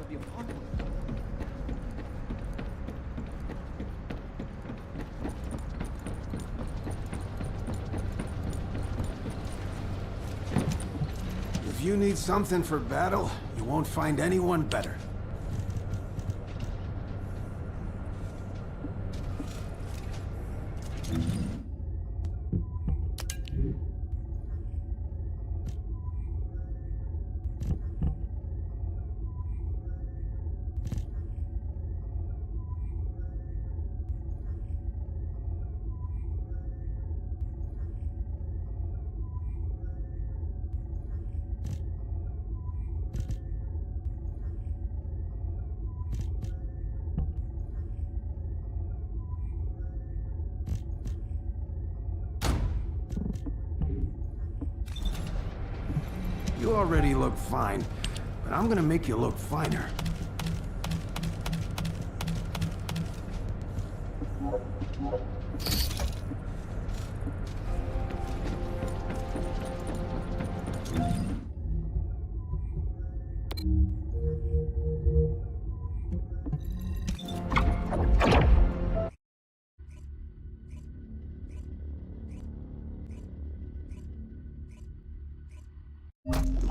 the apocalypse. If you need something for battle, you won't find anyone better. You already look fine, but I'm gonna make you look finer.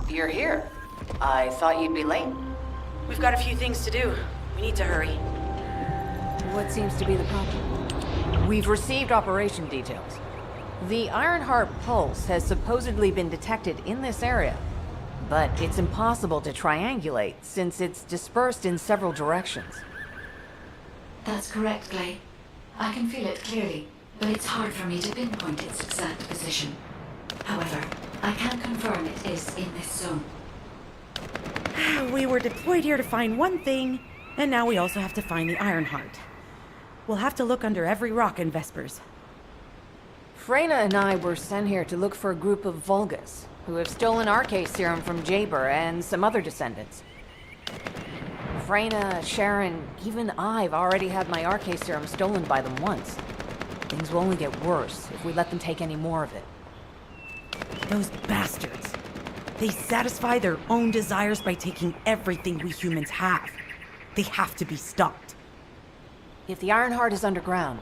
You're here. I thought you'd be late. We've got a few things to do. We need to hurry. What seems to be the problem? We've received operation details. The Ironheart pulse has supposedly been detected in this area, but it's impossible to triangulate since it's dispersed in several directions. That's correct, Clay. I can feel it clearly, but it's hard for me to pinpoint its exact position. However, I can confirm it is in this zone. We were deployed here to find one thing, and now we also have to find the Ironheart. We'll have to look under every rock in Vespers. Freyna and I were sent here to look for a group of Vulgus, who have stolen RK serum from Jaber and some other descendants. Freyna, Sharon, even I've already had my RK serum stolen by them once. Things will only get worse if we let them take any more of it. Those bastards. They satisfy their own desires by taking everything we humans have. They have to be stopped. If the Ironheart is underground,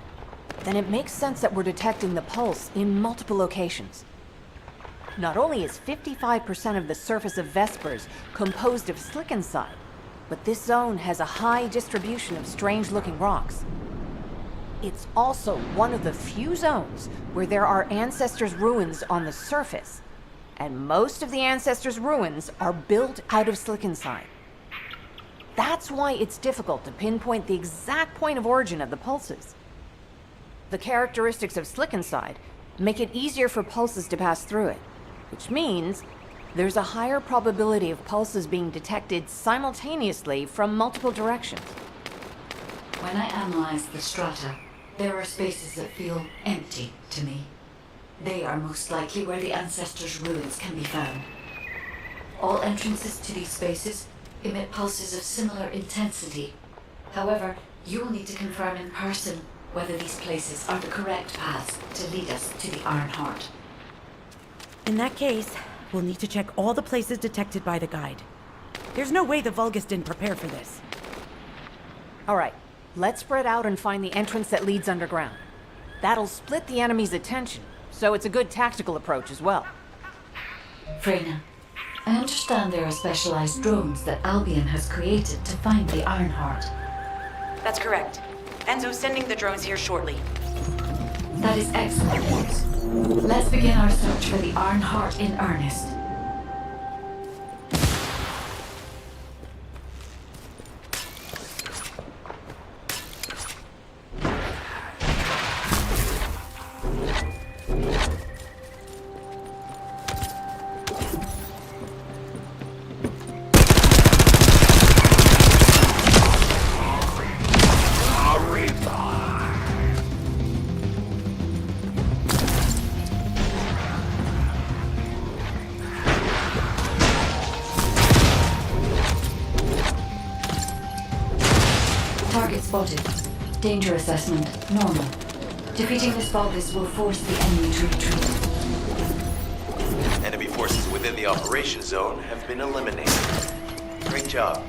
then it makes sense that we're detecting the pulse in multiple locations. Not only is 55% of the surface of Vespers composed of silicanside, but this zone has a high distribution of strange-looking rocks. It's also one of the few zones where there are Ancestors' ruins on the surface, and most of the Ancestors' ruins are built out of silicanside. That's why it's difficult to pinpoint the exact point of origin of the pulses. The characteristics of silicanside make it easier for pulses to pass through it, which means there's a higher probability of pulses being detected simultaneously from multiple directions. When I analyze the strata, there are spaces that feel empty to me. They are most likely where the Ancestors' ruins can be found. All entrances to these spaces emit pulses of similar intensity. However, you will need to confirm in person whether these places are the correct paths to lead us to the Ironheart. In that case, we'll need to check all the places detected by the guide. There's no way the Vulgus didn't prepare for this. All right, let's spread out and find the entrance that leads underground. That'll split the enemy's attention, so it's a good tactical approach as well. Freyna, I understand there are specialized drones that Albion has created to find the Ironheart. That's correct. Enzo's sending the drones here shortly. That is excellent news. Let's begin our search for the Ironheart in earnest. Target spotted. Danger assessment, normal. Defeating this Vulgus will force the enemy to retreat. Enemy forces within the operation zone have been eliminated. Great job.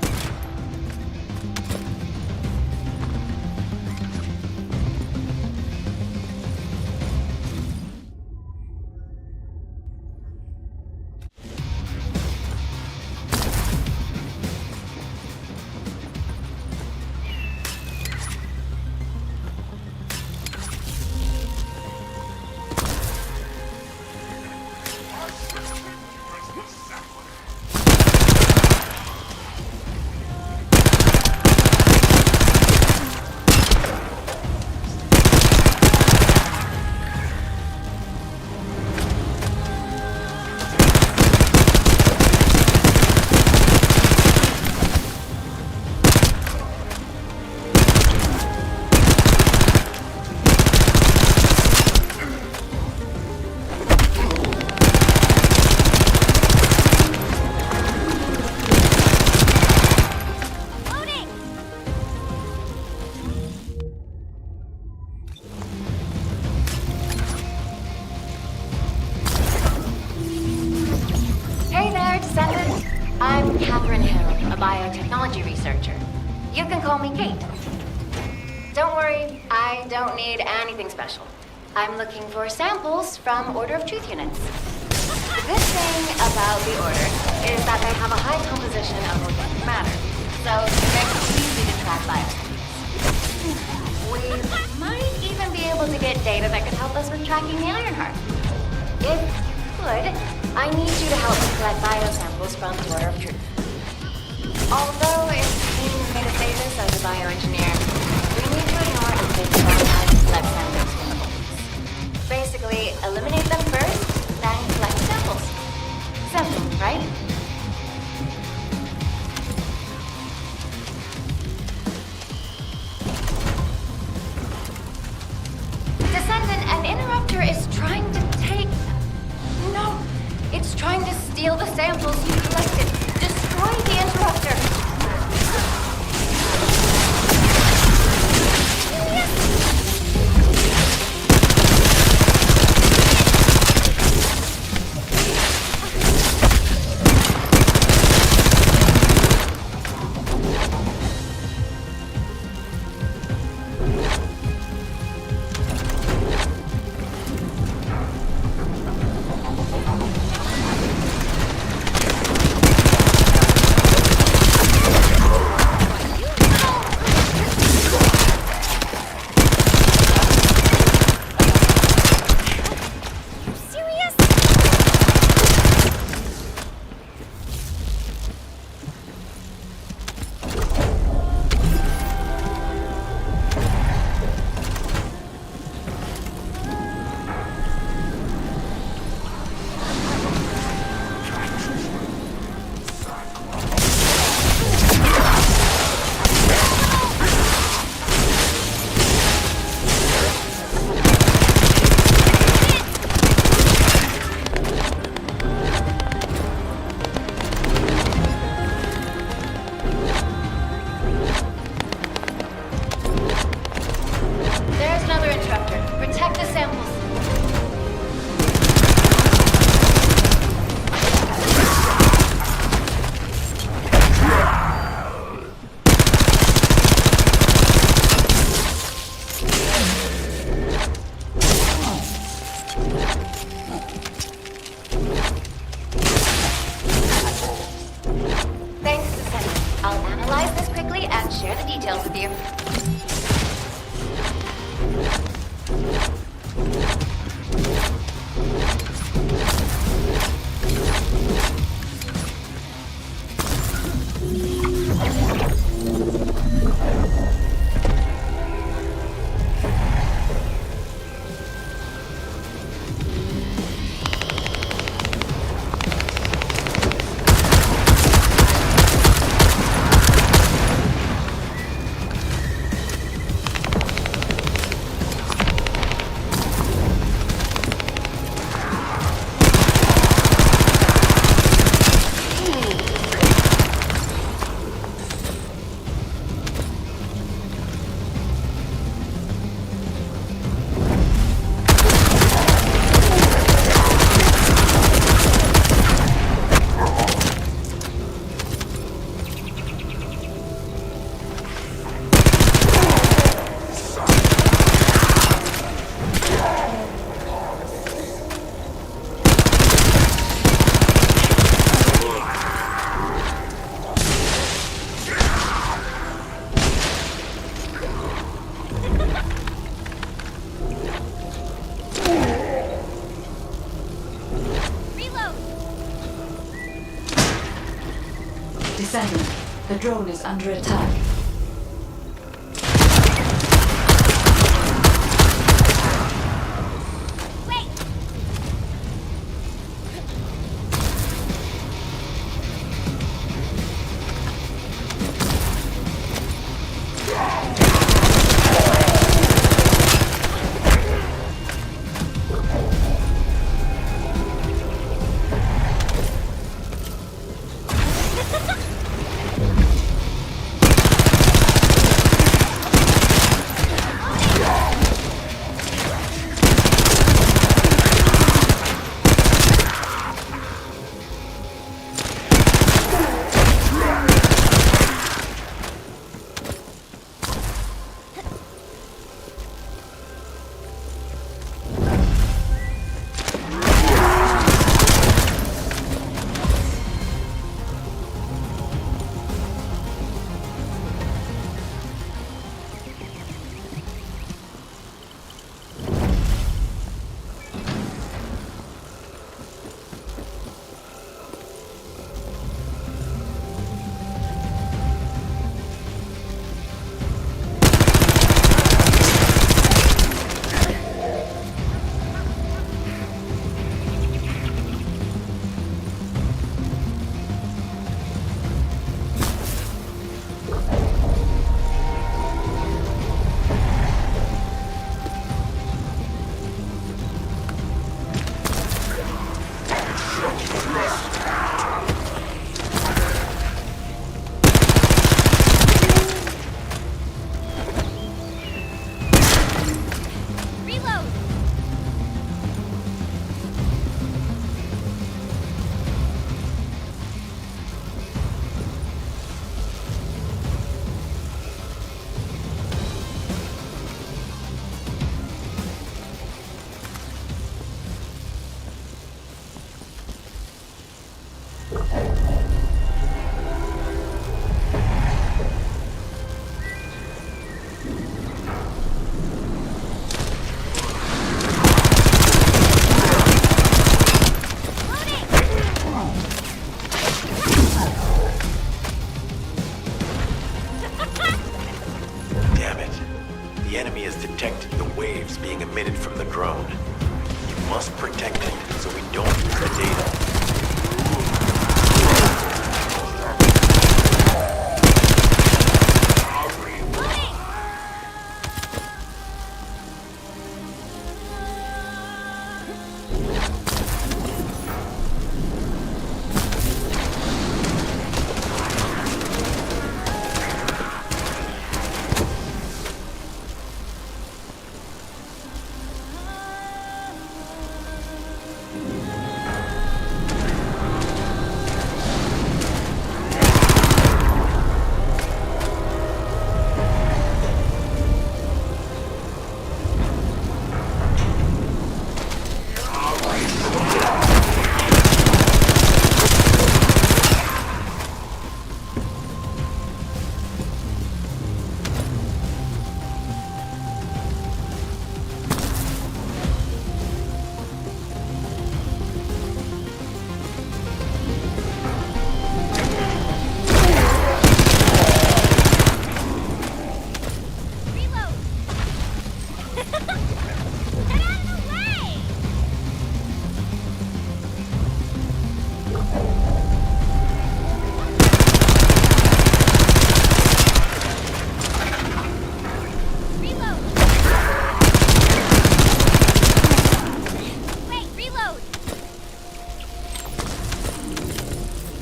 technology researcher. You can call me Kate. Don't worry, I don't need anything special. I'm looking for samples from Order of Truth units. The good thing about the Order is that they have a high composition of organic matter, so they're easy to track biotypes. We might even be able to get data that could help us with tracking the Ironheart. If you could, I need you to help me collect biosamples from the Order of Truth. Although it pains me to say this as a bioengineer, we need to ignore a big problem collect samples from the bodies. Basically, eliminate them first, then collect samples. Simple, right? Descendant, an interrupter is trying to take... No, it's trying to steal the samples you collected. Destroy the interrupter. Descendant, the drone is under attack. protected, so we don't lose the data.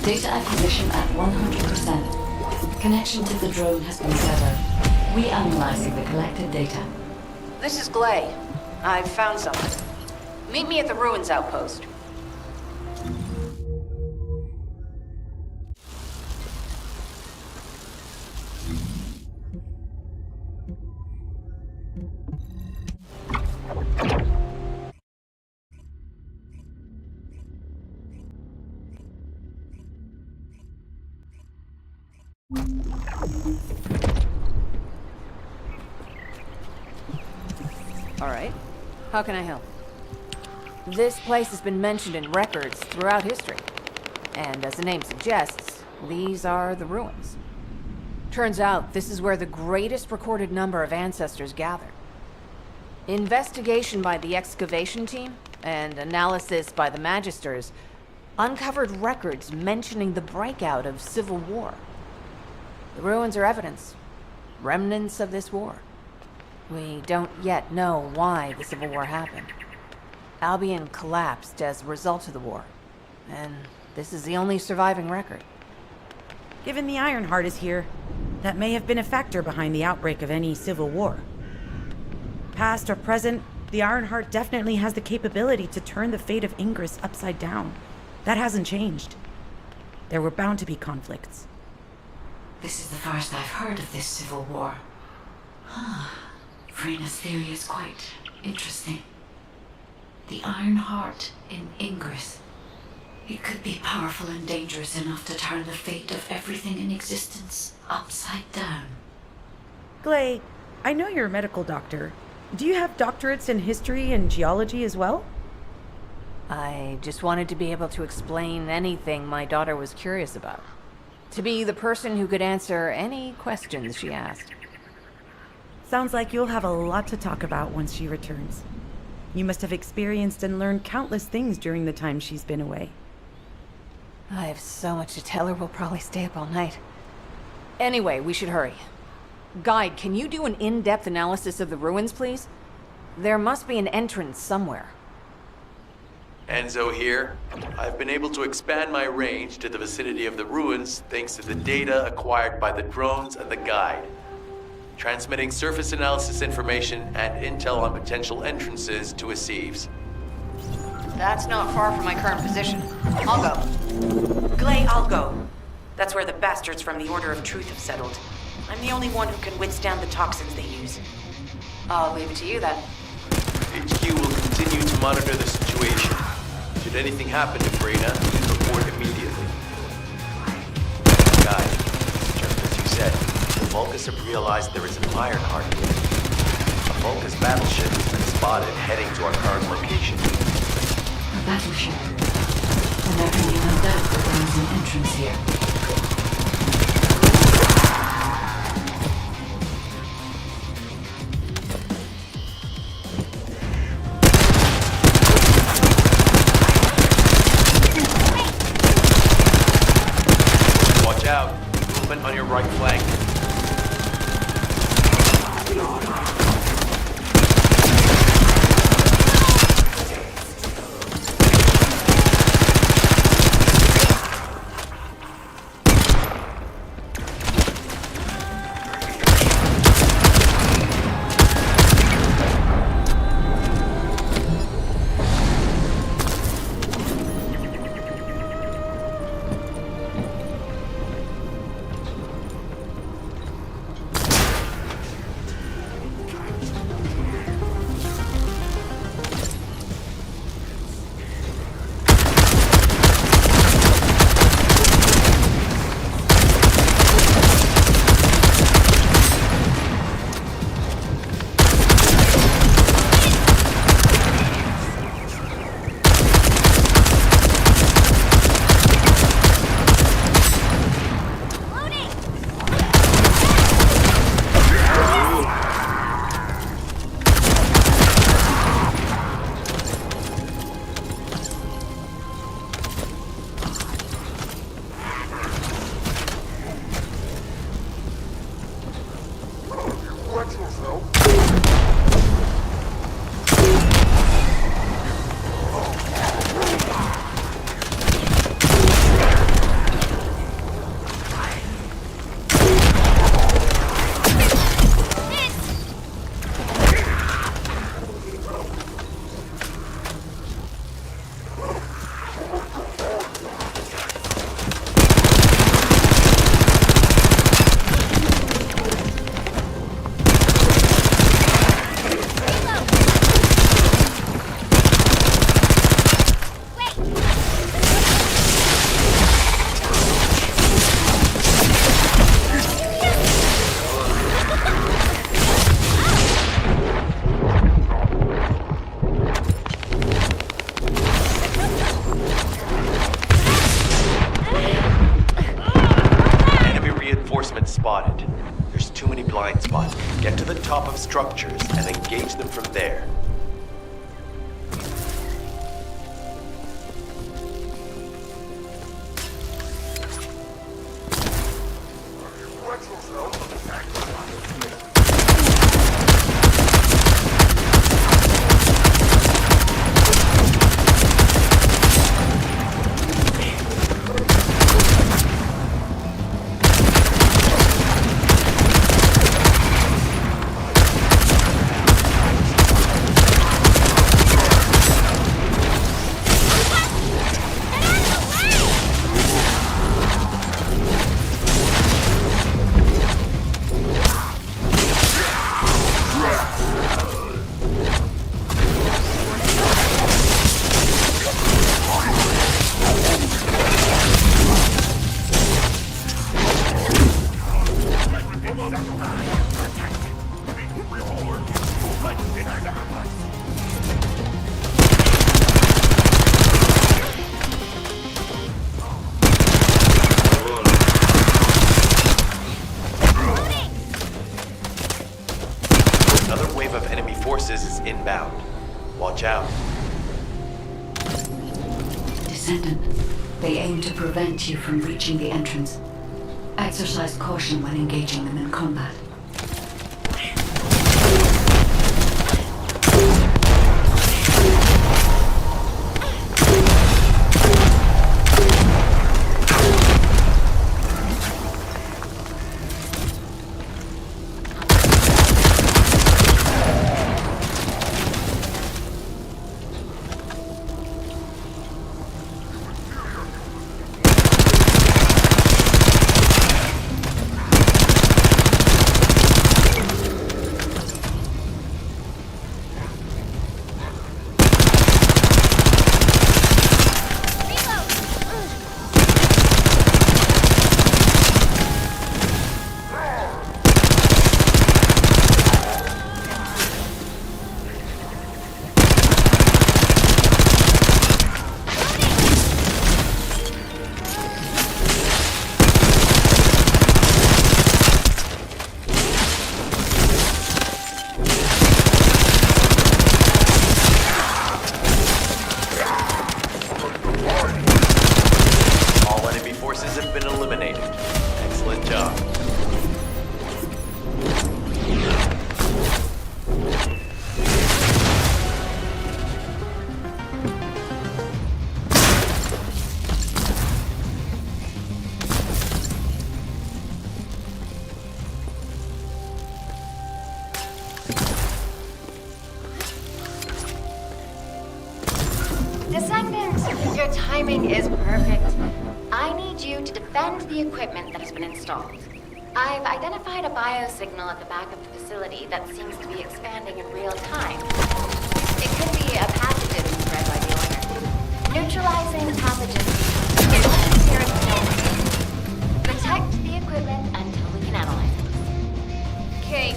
Data acquisition at 100%. Connection to the drone has been severed. We-analyzing the collected data. This is Glay. I've found something. Meet me at the ruins outpost. All right. How can I help? This place has been mentioned in records throughout history. And as the name suggests, these are the ruins. Turns out this is where the greatest recorded number of ancestors gathered. Investigation by the excavation team and analysis by the magisters uncovered records mentioning the breakout of civil war. The ruins are evidence, remnants of this war. We don't yet know why the Civil War happened. Albion collapsed as a result of the war, and this is the only surviving record. Given the Ironheart is here, that may have been a factor behind the outbreak of any civil war. Past or present, the Ironheart definitely has the capability to turn the fate of Ingress upside down. That hasn't changed. There were bound to be conflicts. This is the first I've heard of this civil war. Frena's theory is quite interesting. The Iron Heart in Ingress. It could be powerful and dangerous enough to turn the fate of everything in existence upside down. Glay, I know you're a medical doctor. Do you have doctorates in history and geology as well? I just wanted to be able to explain anything my daughter was curious about. To be the person who could answer any questions she asked. Sounds like you'll have a lot to talk about once she returns. You must have experienced and learned countless things during the time she's been away. I have so much to tell her we'll probably stay up all night. Anyway, we should hurry. Guide, can you do an in-depth analysis of the ruins, please? There must be an entrance somewhere. Enzo here. I've been able to expand my range to the vicinity of the ruins thanks to the data acquired by the drones and the guide. Transmitting surface analysis information and intel on potential entrances to Aceves. That's not far from my current position. I'll go. Glay, I'll go. That's where the bastards from the Order of Truth have settled. I'm the only one who can withstand the toxins they use. I'll leave it to you then. HQ will continue to monitor the situation. Should anything happen to Freyna, please report immediately. Guy, just as you said, the Vulcans have realized there is an Ironheart here. A Vulcus battleship has been spotted heading to our current location. A battleship. And there can be no doubt that there is an entrance here. on your right flank. Spotted. There's too many blind spots. Get to the top of structures and engage them from there. Inbound. Watch out. Descendant, they aim to prevent you from reaching the entrance. Exercise caution when engaging them in combat. Your timing is perfect. I need you to defend the equipment that has been installed. I've identified a biosignal at the back of the facility that seems to be expanding in real time. It could be a pathogen spread by the owner. Neutralizing pathogens is here at the building. Protect the equipment until we can analyze it. Kate,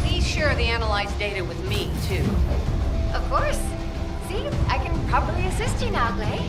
please share the analyzed data with me, too. Of course. See, I can properly assist you now, Glay.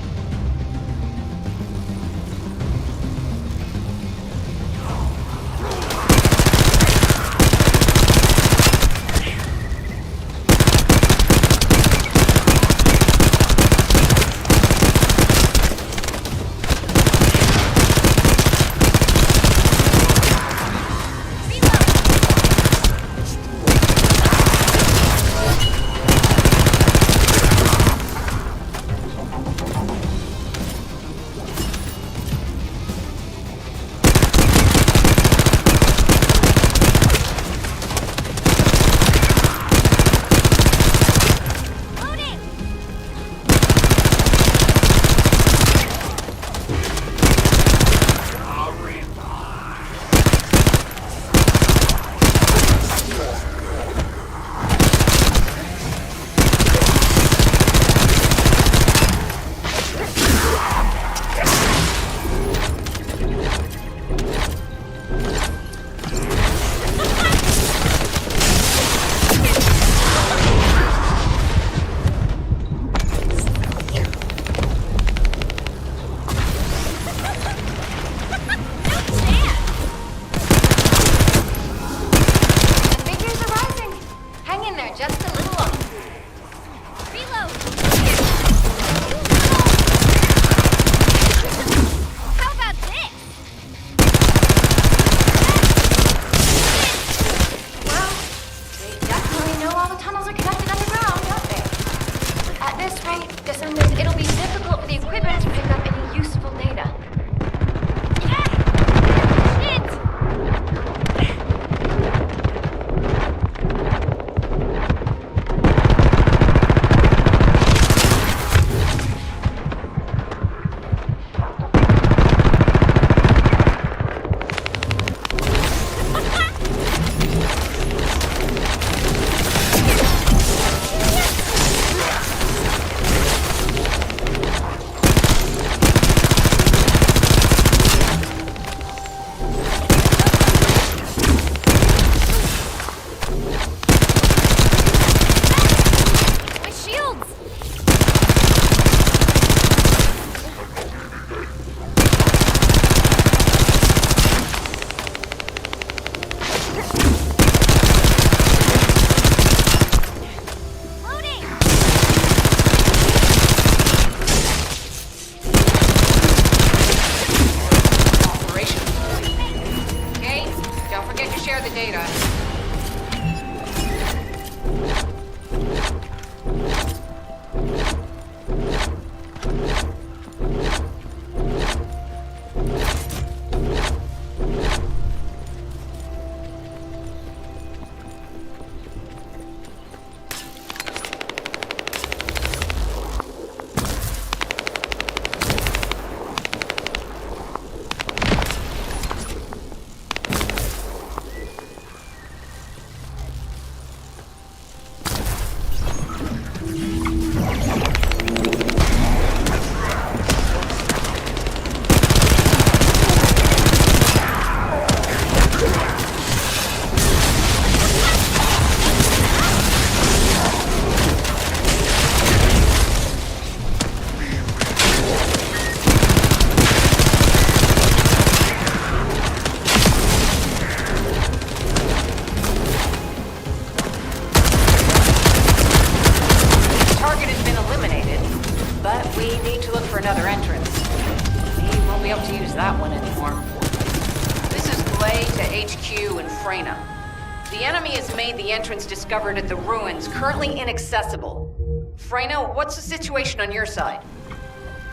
The enemy has made the entrance discovered at the ruins currently inaccessible. Freyna, what's the situation on your side?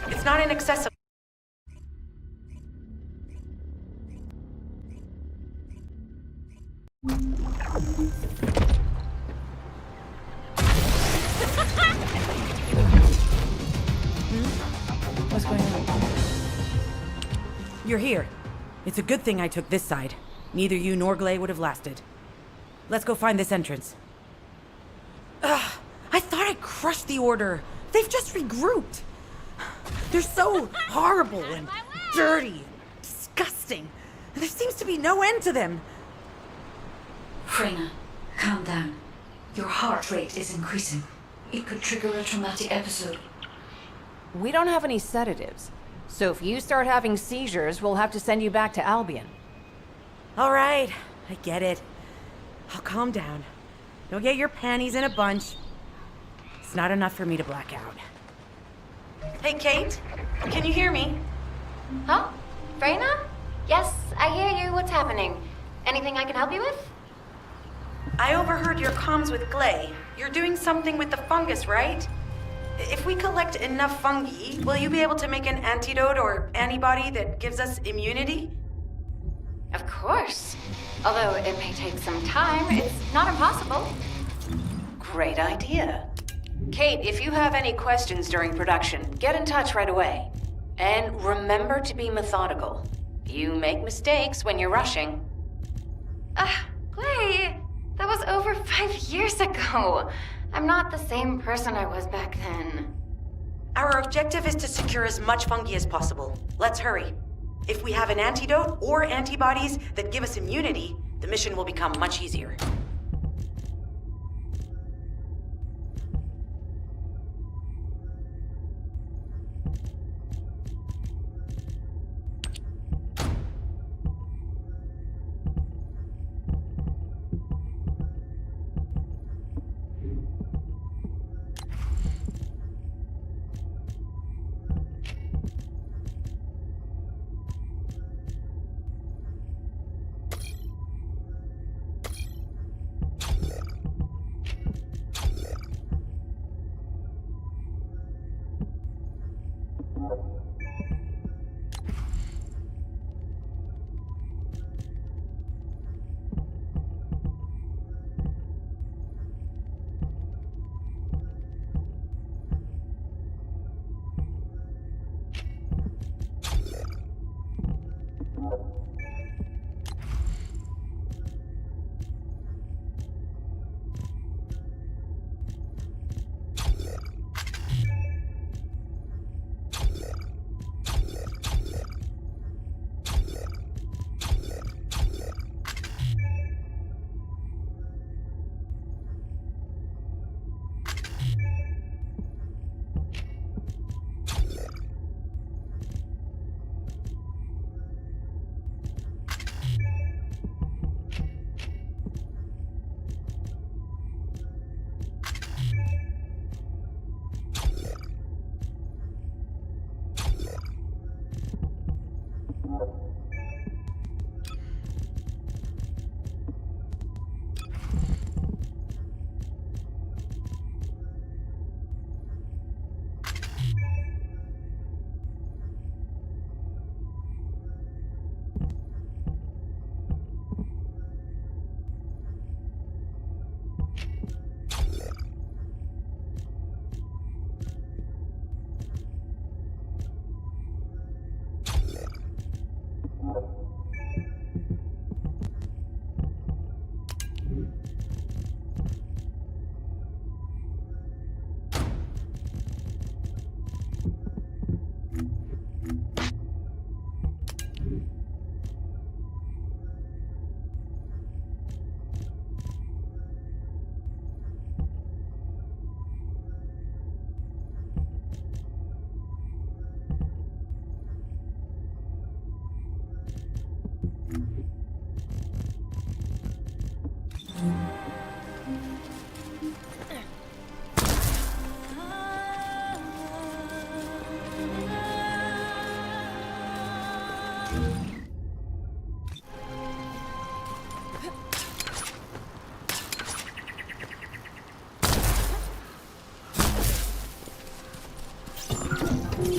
It's not inaccessible. What's going on? You're here. It's a good thing I took this side. Neither you nor Glay would have lasted. Let's go find this entrance. Ugh, I thought I crushed the Order. They've just regrouped. They're so horrible and dirty and disgusting. And there seems to be no end to them. Freyna, calm down. Your heart rate is increasing. It could trigger a traumatic episode. We don't have any sedatives. So if you start having seizures, we'll have to send you back to Albion. All right, I get it. I'll calm down. You'll get your panties in a bunch. It's not enough for me to black out. Hey, Kate, can you hear me? Huh? Freyna? Yes, I hear you. What's happening? Anything I can help you with? I overheard your comms with Glay. You're doing something with the fungus, right? If we collect enough fungi, will you be able to make an antidote or antibody that gives us immunity? Of course. Although it may take some time, it's not impossible. Great idea. Kate, if you have any questions during production, get in touch right away. And remember to be methodical. You make mistakes when you're rushing. Glay, that was over 5 years ago. I'm not the same person I was back then. Our objective is to secure as much fungi as possible. Let's hurry. If we have an antidote or antibodies that give us immunity, the mission will become much easier.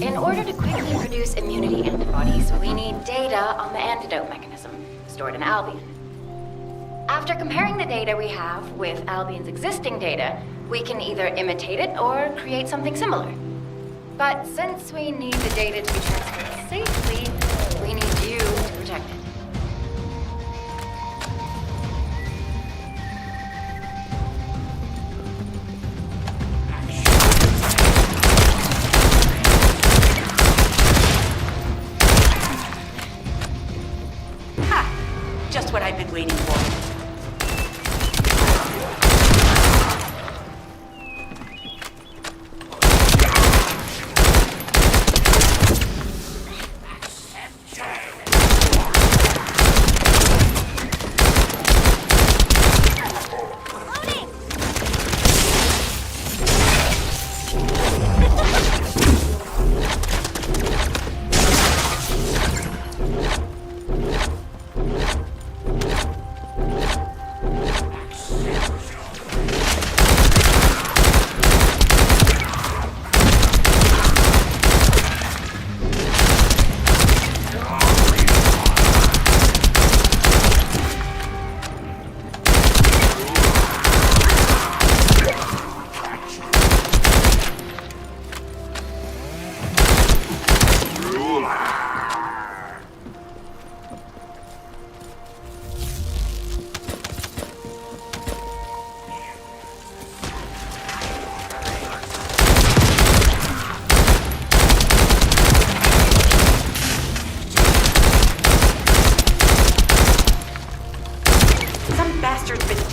In order to quickly produce immunity antibodies, we need data on the antidote mechanism, stored in Albion. After comparing the data we have with Albion's existing data, we can either imitate it or create something similar. But since we need the data to be transferred safely, we need you to protect it. Ha! Just what I've been waiting for.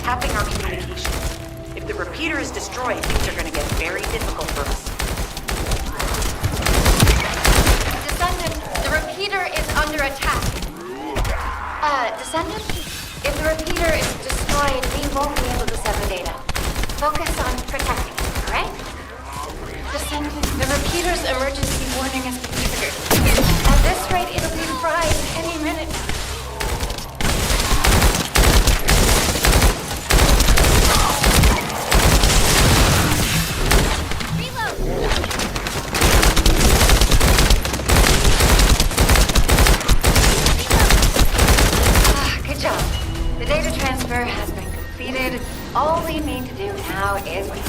Tapping our communications. If the repeater is destroyed, things are going to get very difficult for us. Descendant, the repeater is under attack. Descendant, if the repeater is destroyed, we won't be able to send the data. Focus on protecting it, alright? Descendant, the repeater's emergency warning has been triggered. At this rate, it'll be fried any minute. Has been completed. All we need to do now is wait.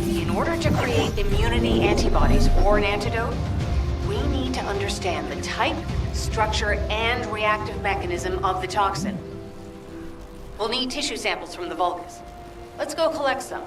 In order to create immunity antibodies or an antidote, we need to understand the type, structure, and reactive mechanism of the toxin. We'll need tissue samples from the Vulgus. Let's go collect some.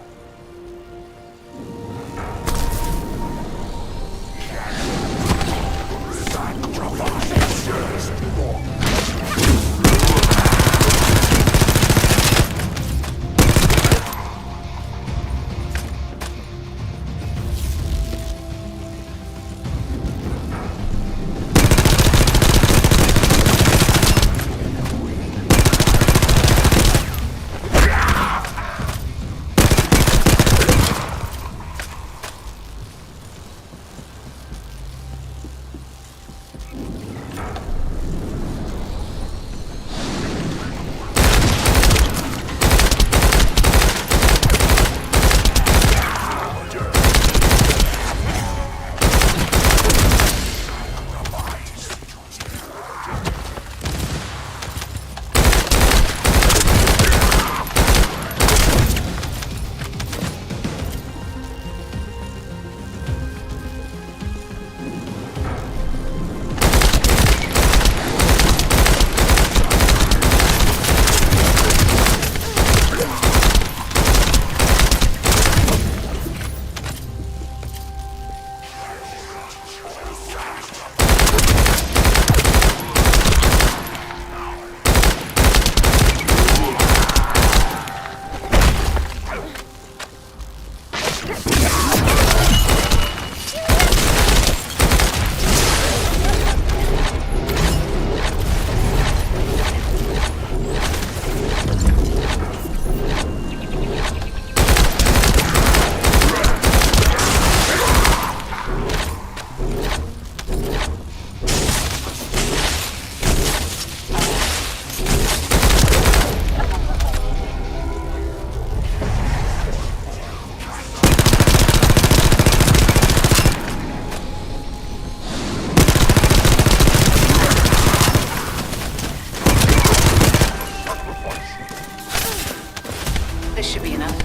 This should be enough.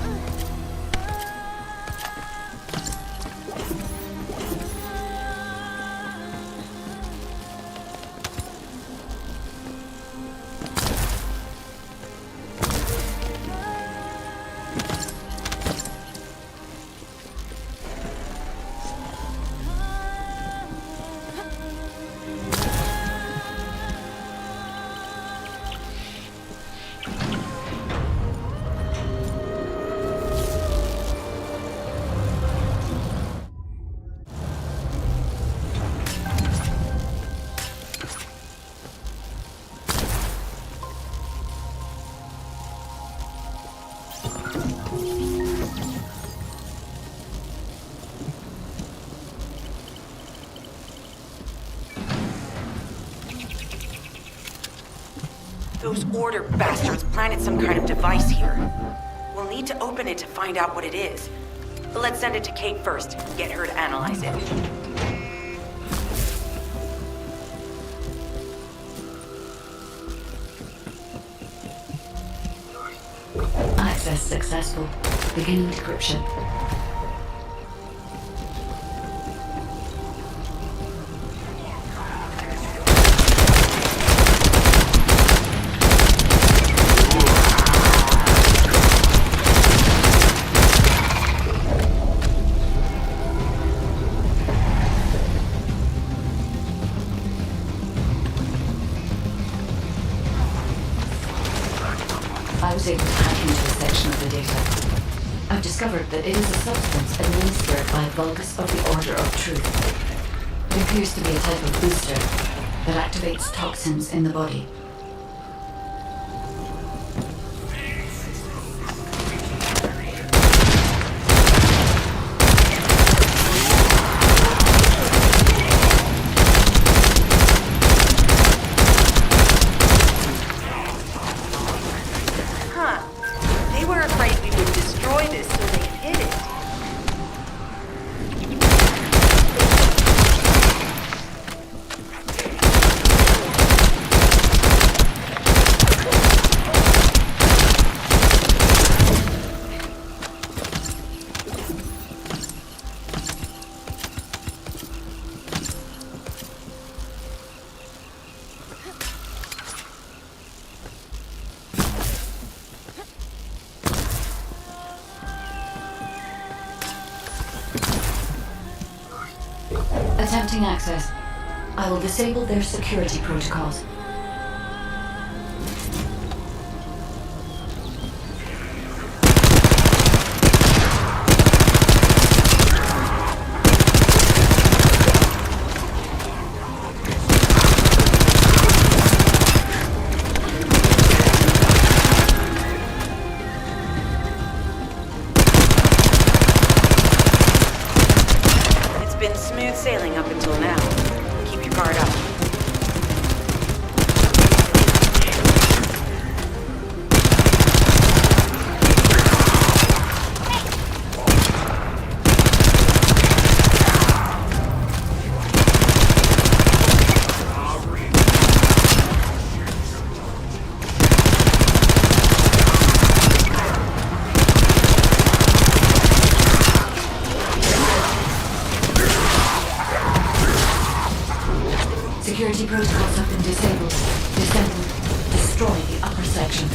Those order bastards planted some kind of device here. We'll need to open it to find out what it is. But let's send it to Kate first, get her to analyze it. Access successful. Beginning decryption. I was able to hack into a section of the data. I've discovered that it is a substance administered by Vulgus of the Order of Truth. It appears to be a type of booster that activates toxins in the body. Attempting access. I will disable their security protocols. Sailing up until now. Keep your guard up. Security protocols have been disabled. Descendant, destroy the upper section.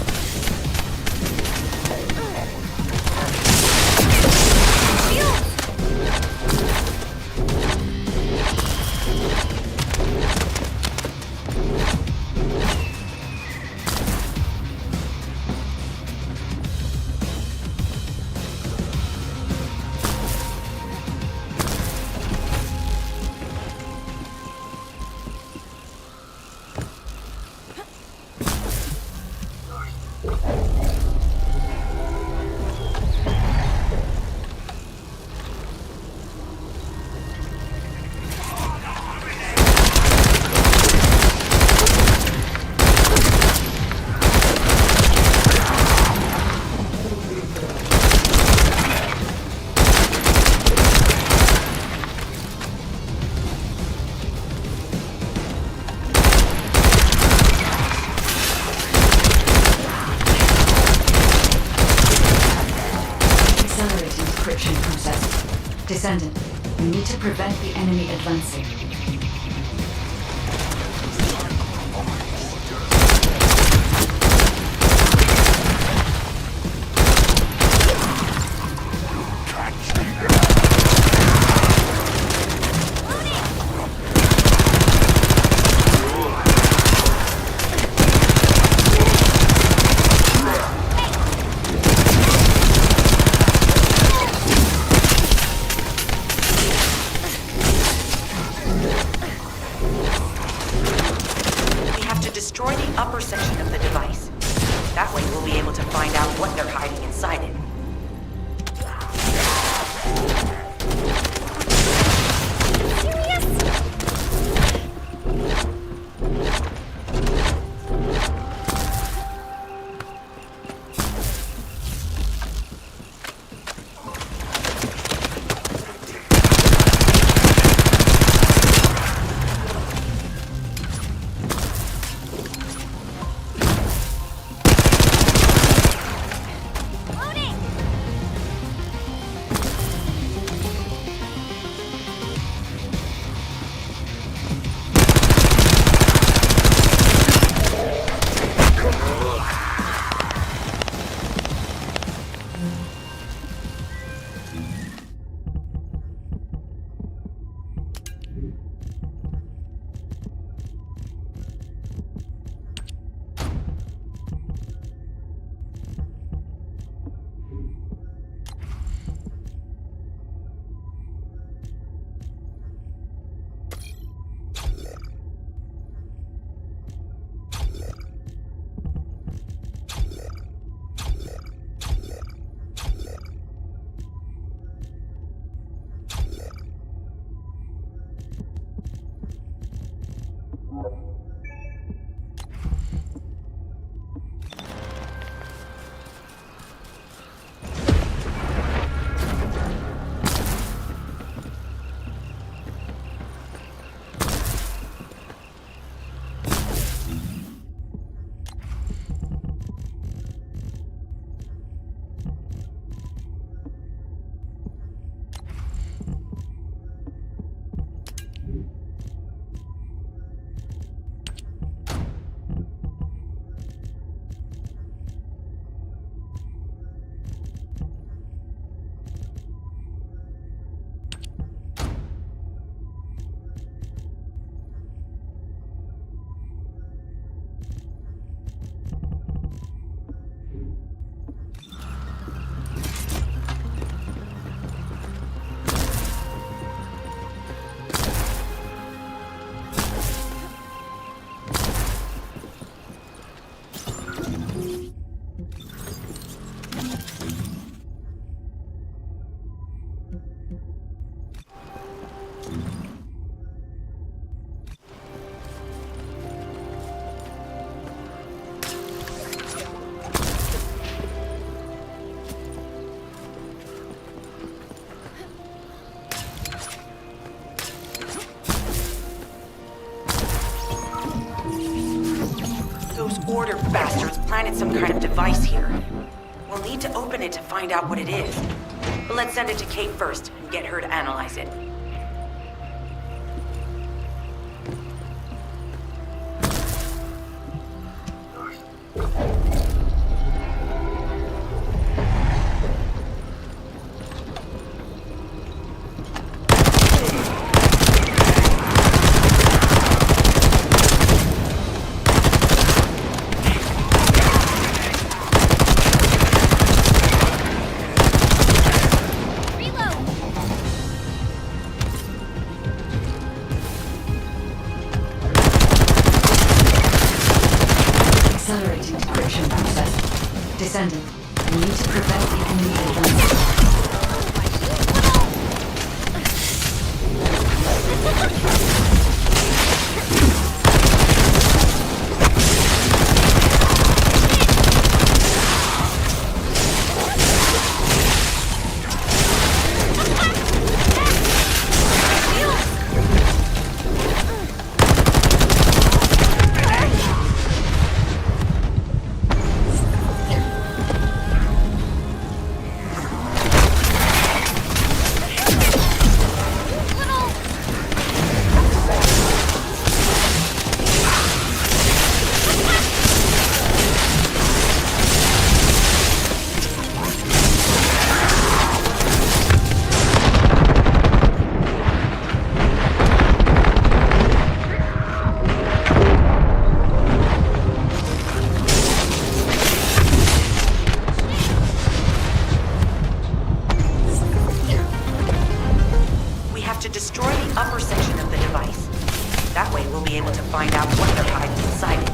encryption process. Descendant, we need to prevent the enemy advancing. Destroy the upper section of the device. That way we'll be able to find out what they're hiding inside it. Order bastards planted some kind of device here. We'll need to open it to find out what it is. But let's send it to Kate first and get her to analyze it. Descendant, we need to prevent the enemy advancing. be able to find out what they're hiding inside it.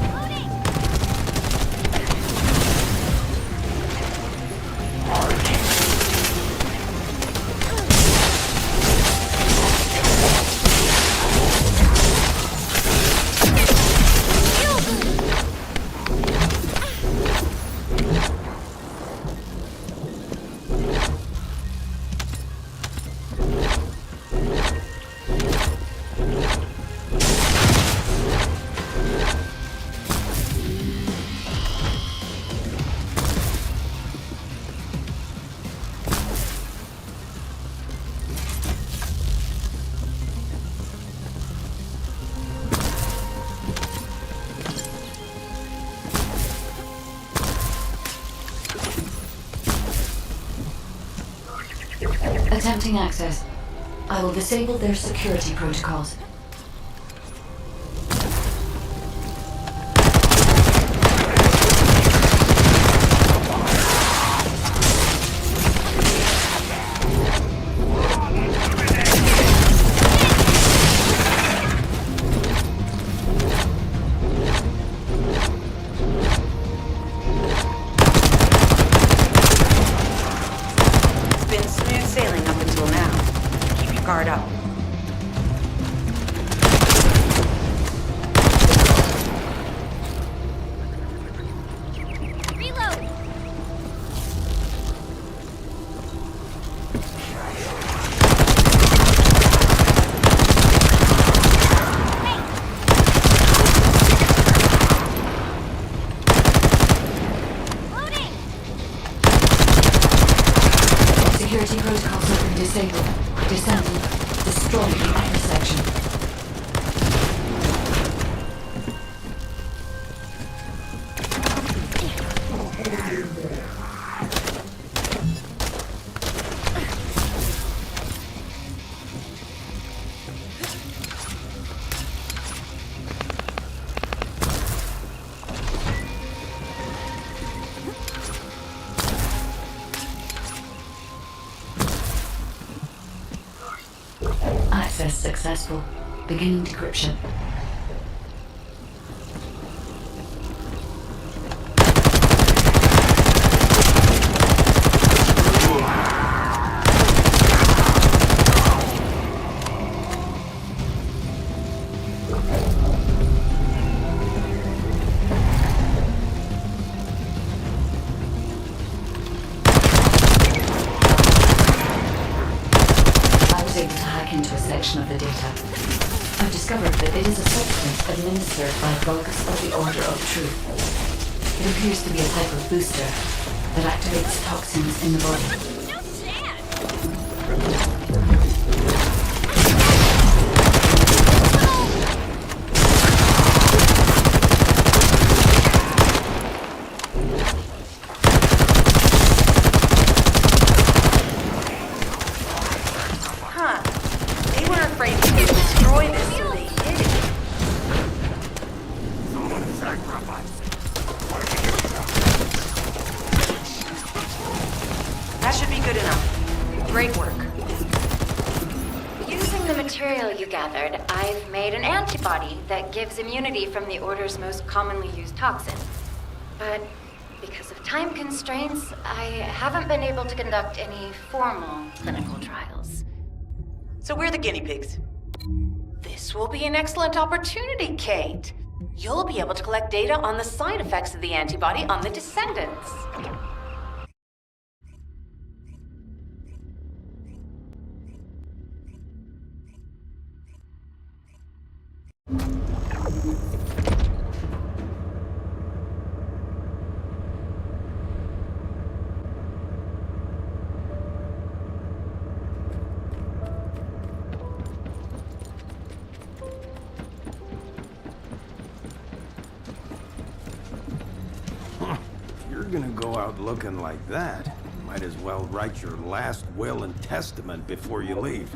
Attempting access. I will disable their security protocols. Guard up. Reload! Security protocols have been disabled. Descendant, destroy the intersection. Access successful. Beginning decryption. Into a section of the data. I've discovered that it is a substance administered by bugs of the Order of Truth. It appears to be a type of booster that activates toxins in the body. That should be good enough. Great work. Using the material you gathered, I've made an antibody that gives immunity from the Order's most commonly used toxin. But because of time constraints, I haven't been able to conduct any formal clinical trials. So we're the guinea pigs. This will be an excellent opportunity, Kate. You'll be able to collect data on the side effects of the antibody on the Descendants. If you're gonna go out looking like that, might as well write your last will and testament before you leave.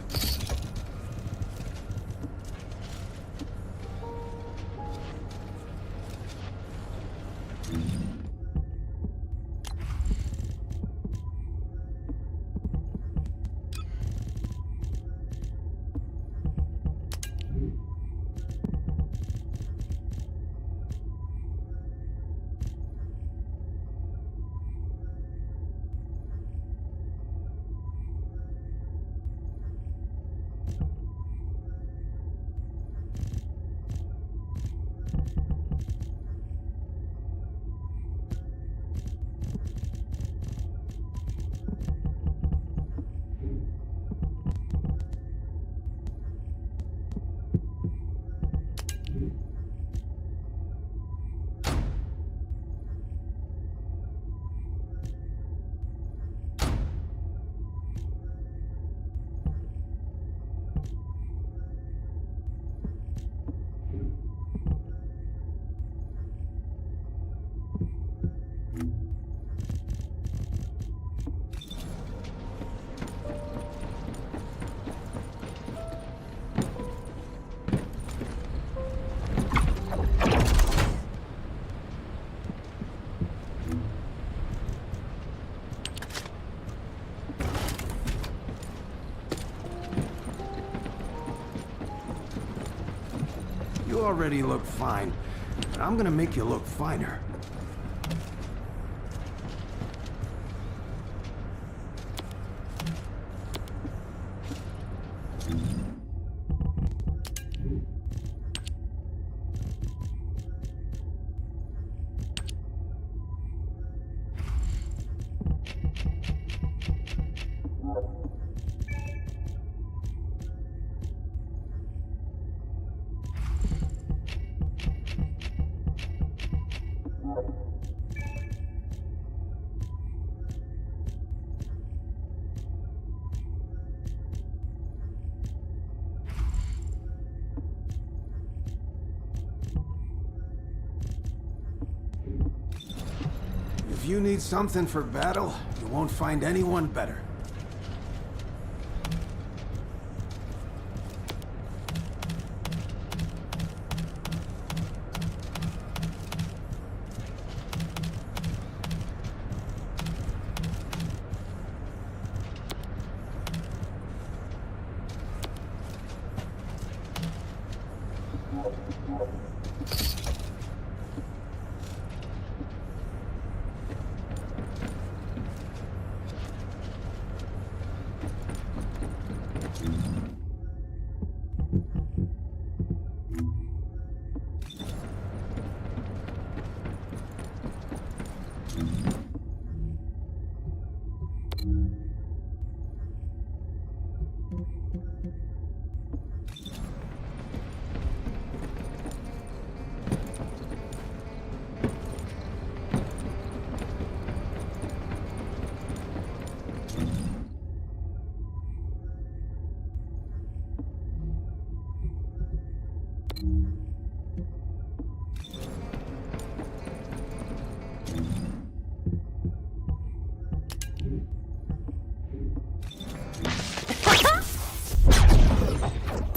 You already look fine. I'm gonna make you look finer. If you need something for battle, you won't find anyone better.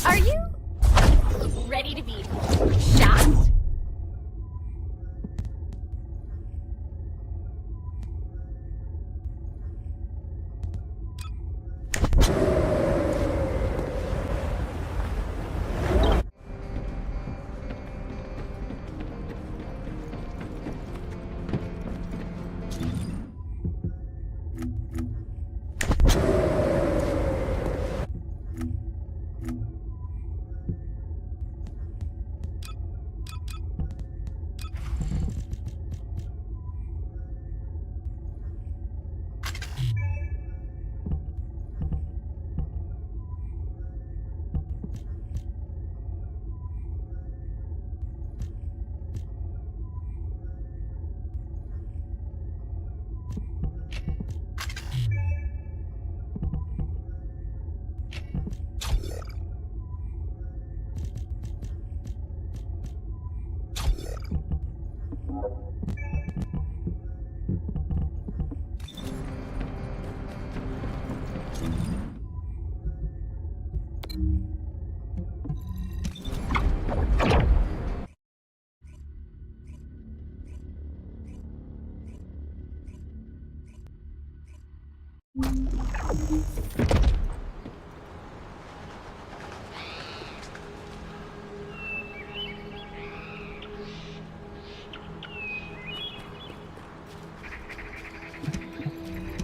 Are you ready to be shot?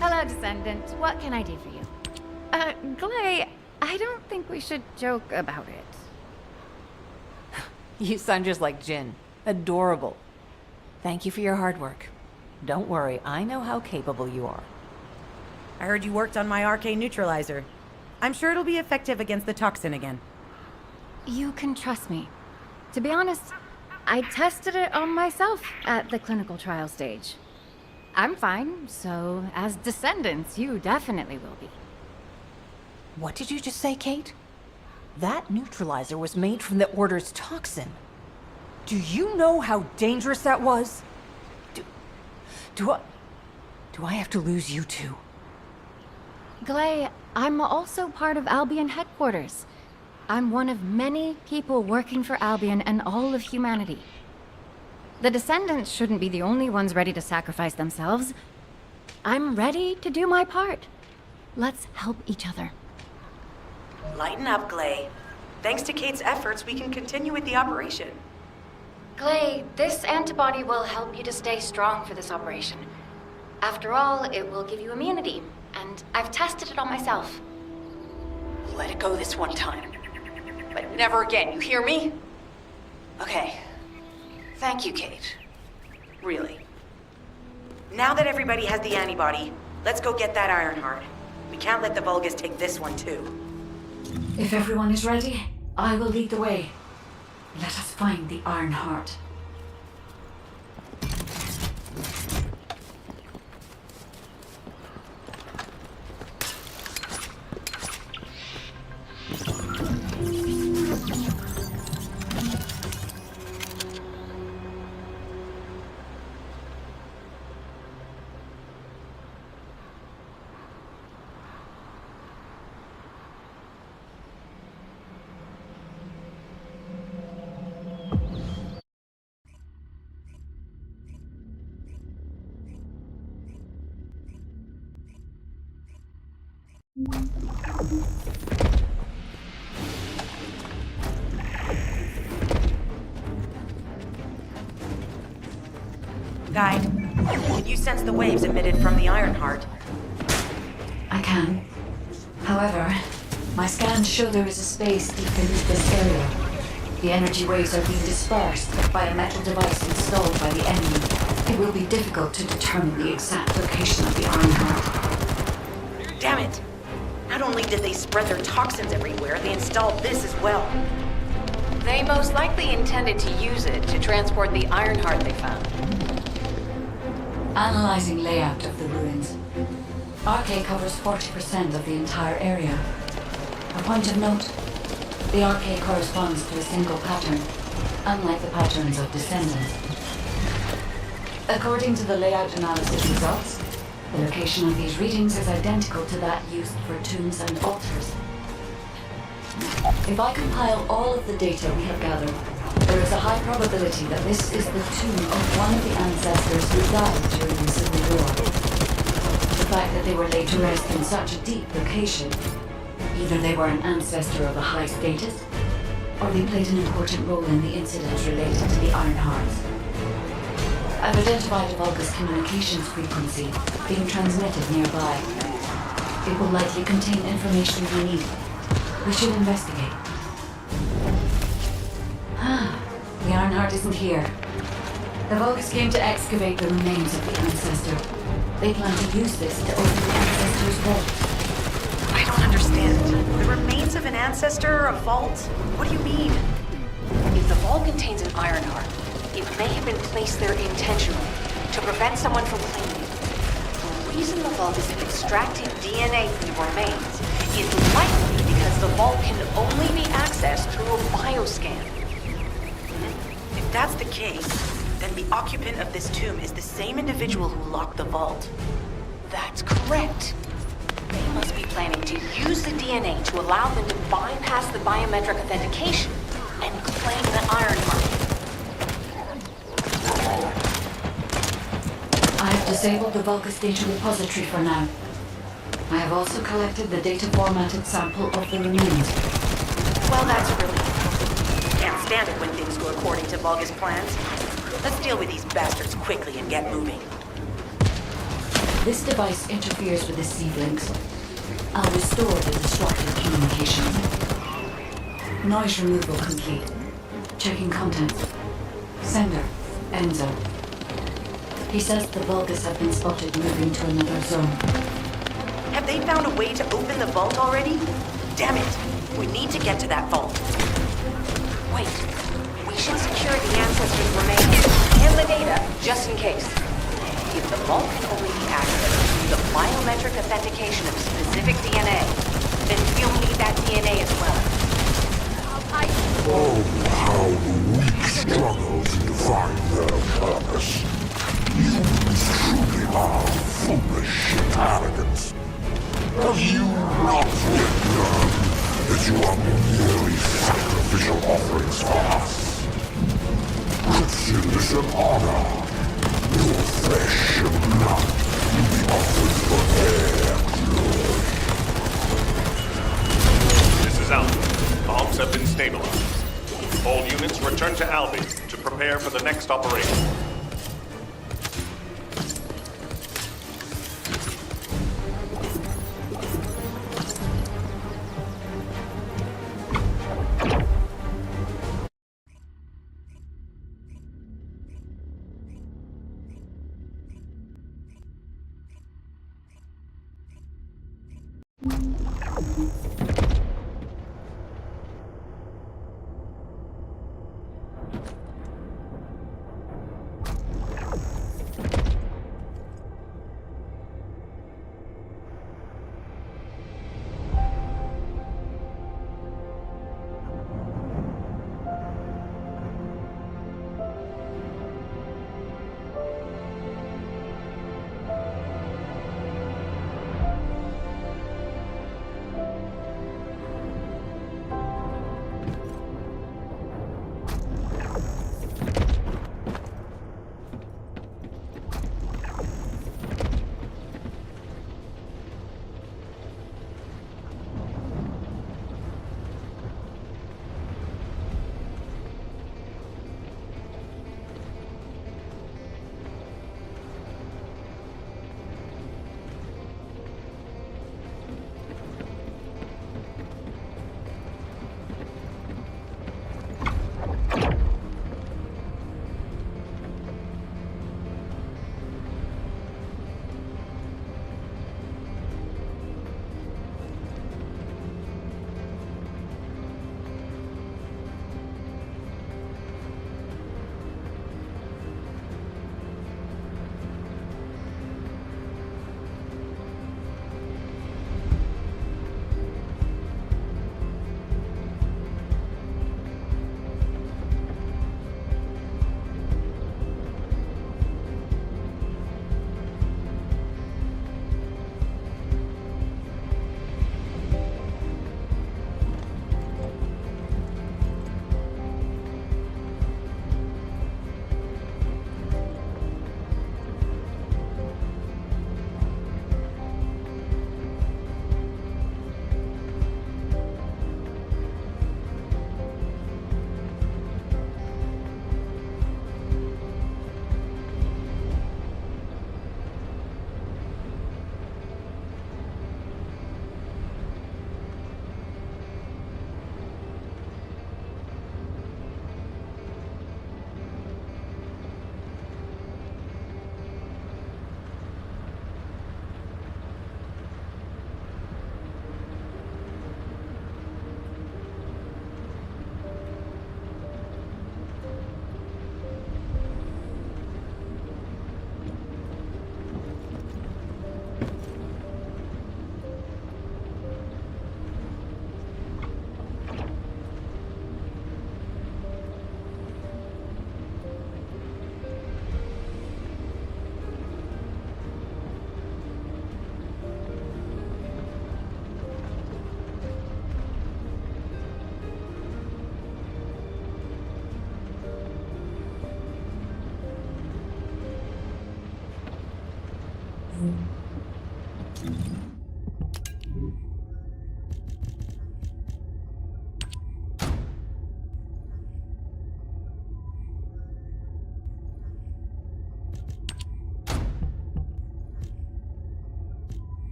Hello, Descendant. What can I do for you? Glay, I don't think we should joke about it. You sound just like Jin. Adorable. Thank you for your hard work. Don't worry, I know how capable you are. I heard you worked on my RK neutralizer. I'm sure it'll be effective against the toxin again. You can trust me. To be honest, I tested it on myself at the clinical trial stage. I'm fine, so as Descendants, you definitely will be. What did you just say, Kate? That neutralizer was made from the Order's toxin. Do you know how dangerous that was? Do I have to lose you too? Glay, I'm also part of Albion headquarters. I'm one of many people working for Albion and all of humanity. The Descendants shouldn't be the only ones ready to sacrifice themselves. I'm ready to do my part. Let's help each other. Lighten up, Glay. Thanks to Kate's efforts, we can continue with the operation. Clay, this antibody will help you to stay strong for this operation. After all, it will give you immunity, and I've tested it on myself. Let it go this one time. But never again, you hear me? Okay. Thank you, Kate. Really. Now that everybody has the antibody, let's go get that Ironheart. We can't let the Vulgus take this one too. If everyone is ready, I will lead the way. Let us find the Ironheart. Guide, can you sense the waves emitted from the Ironheart? I can. However, my scans show there is a space deep beneath this area. The energy waves are being dispersed by a metal device installed by the enemy. It will be difficult to determine the exact location of the Ironheart. Damn it! Not only did they spread their toxins everywhere, they installed this as well. They most likely intended to use it to transport the Ironheart they found. Analyzing layout of the ruins. RK covers 40% of the entire area. A point of note, the RK corresponds to a single pattern, unlike the patterns of Descendant. According to the layout analysis results, the location of these readings is identical to that used for tombs and altars. If I compile all of the data we have gathered, there is a high probability that this is the tomb of one of the ancestors who died during the Civil War. The fact that they were laid to rest in such a deep location, either they were an ancestor of a high status, or they played an important role in the incidents related to the Ironhearts. I've identified a Vulgus communications frequency being transmitted nearby. It will likely contain information we need. We should investigate. The Ironheart isn't here. The Vulgus came to excavate the remains of the ancestor. They plan to use this to open the ancestor's vault. I don't understand. The remains of an ancestor or a vault? What do you mean? If the vault contains an Ironheart, it may have been placed there intentionally to prevent someone from claiming it. The reason the vault is extracting DNA from the remains is likely because the vault can only be accessed through a bioscan. If that's the case, then the occupant of this tomb is the same individual who locked the vault. That's correct. They must be planning to use the DNA to allow them to bypass the biometric authentication and claim the Ironheart. I have disabled the Vulgus data repository for now. I have also collected the data formatted sample of the remains. Well, that's a relief. Can't stand it when things go according to Vulgus plans. Let's deal with these bastards quickly and get moving. This device interferes with the C-links. I'll restore the disrupted communication. Noise removal complete. Checking contents. Sender, Enzo. He says the Vulgus have been spotted moving to another zone. Have they found a way to open the vault already? Damn it! We need to get to that vault. Wait, we should secure the ancestors' remains and the data just in case. If the vault can only be accessed through the biometric authentication of specific DNA, then we'll need that DNA as well. Oh, how the weak struggle to define their purpose. Humans truly are foolish and arrogant. Have you not yet learned that you are merely sacrificial offerings for us? Riches and honor. Your flesh and blood will be offered for their glory. This is Alpha. Bombs have been stationed Albi to prepare for the next operation.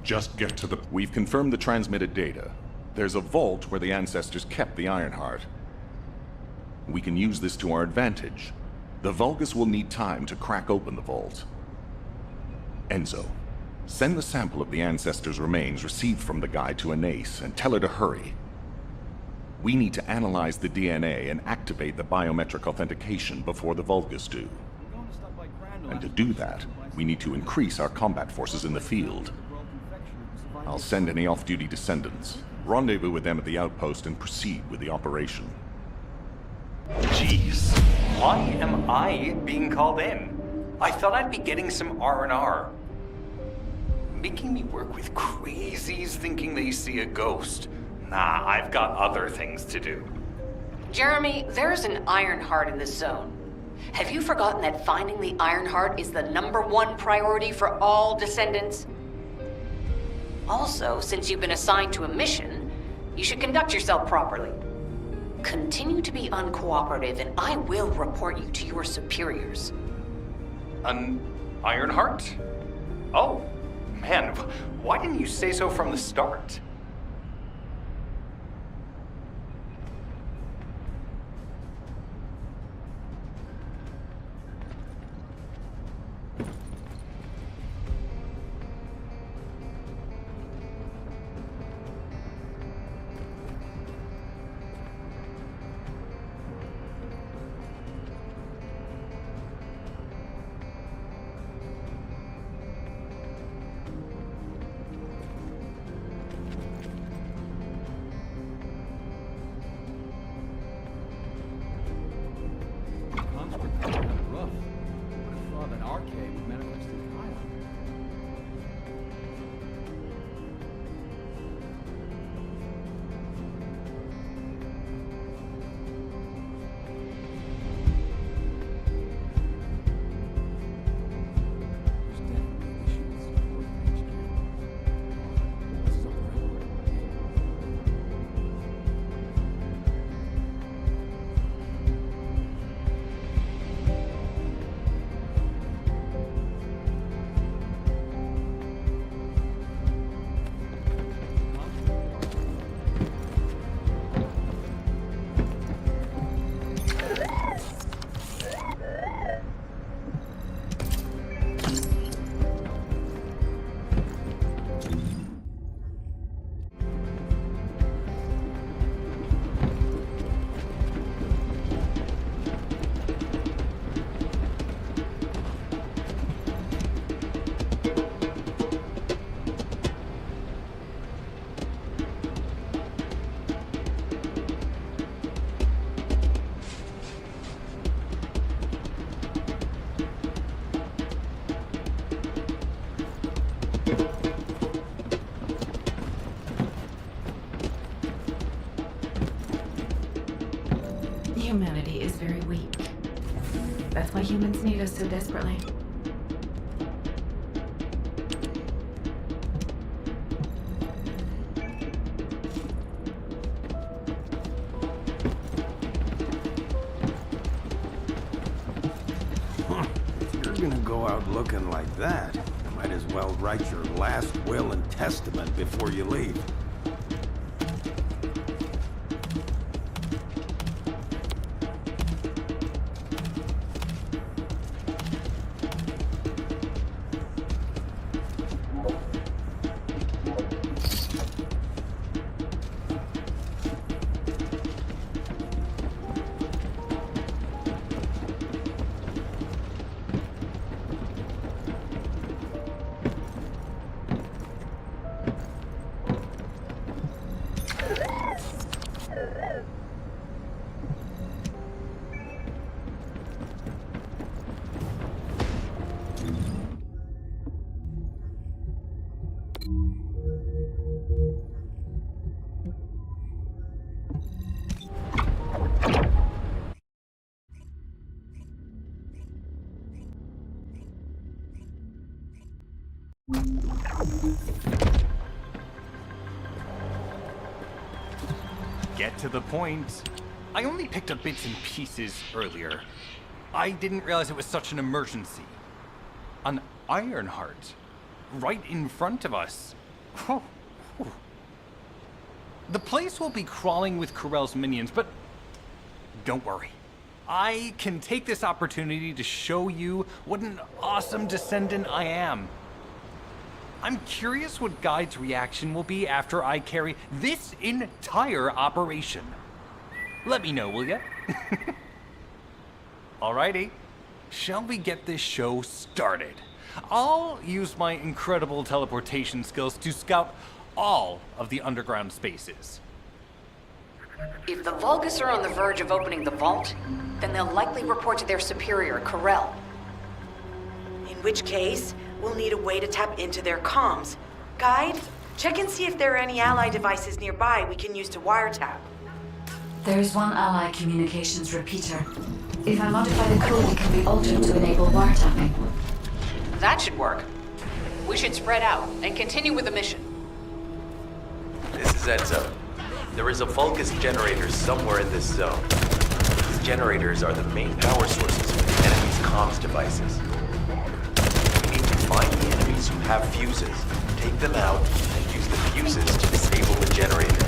Just get to the... We've confirmed the transmitted data. There's a vault where the ancestors kept the Ironheart. We can use this to our advantage. The Vulgus will need time to crack open the vault. Enzo, send the sample of the ancestors' remains received from the guide to Anais and tell her to hurry. We need to analyze the DNA and activate the biometric authentication before the Vulgus do. And to do that, we need to increase our combat forces in the field. I'll send any off-duty descendants, rendezvous with them at the outpost, and proceed with the operation. Jeez, why am I being called in? I thought I'd be getting some R&R. Making me work with crazies thinking they see a ghost. Nah, I've got other things to do. Jeremy, there's an Ironheart in this zone. Have you forgotten that finding the Ironheart is the #1 priority for all Descendants? Also, since you've been assigned to a mission, you should conduct yourself properly. Continue to be uncooperative, and I will report you to your superiors. An Ironheart? Oh, man, why didn't you say so from the start? Humanity is very weak. That's why humans need us so desperately. If you're gonna go out looking like that, you might as well write your last will and testament before you leave. Get to the point. I only picked up bits and pieces earlier. I didn't realize it was such an emergency. An Ironheart. Right in front of us. The place will be crawling with Corell's minions, but don't worry. I can take this opportunity to show you what an awesome descendant I am. I'm curious what Guide's reaction will be after I carry this entire operation. Let me know, will ya? Alrighty, shall we get this show started? I'll use my incredible teleportation skills to scout all of the underground spaces. If the Vulgus are on the verge of opening the vault, then they'll likely report to their superior, Corell. In which case, we'll need a way to tap into their comms. Guide, check and see if there are any ally devices nearby we can use to wiretap. There is one ally communications repeater. If I modify the code, it can be altered to enable wiretapping. That should work. We should spread out and continue with the mission. This is Enzo. There is a Vulgus generator somewhere in this zone. These generators are the main power sources for the enemy's comms devices. We need to find the enemies who have fuses, take them out, and use the fuses to disable the generator.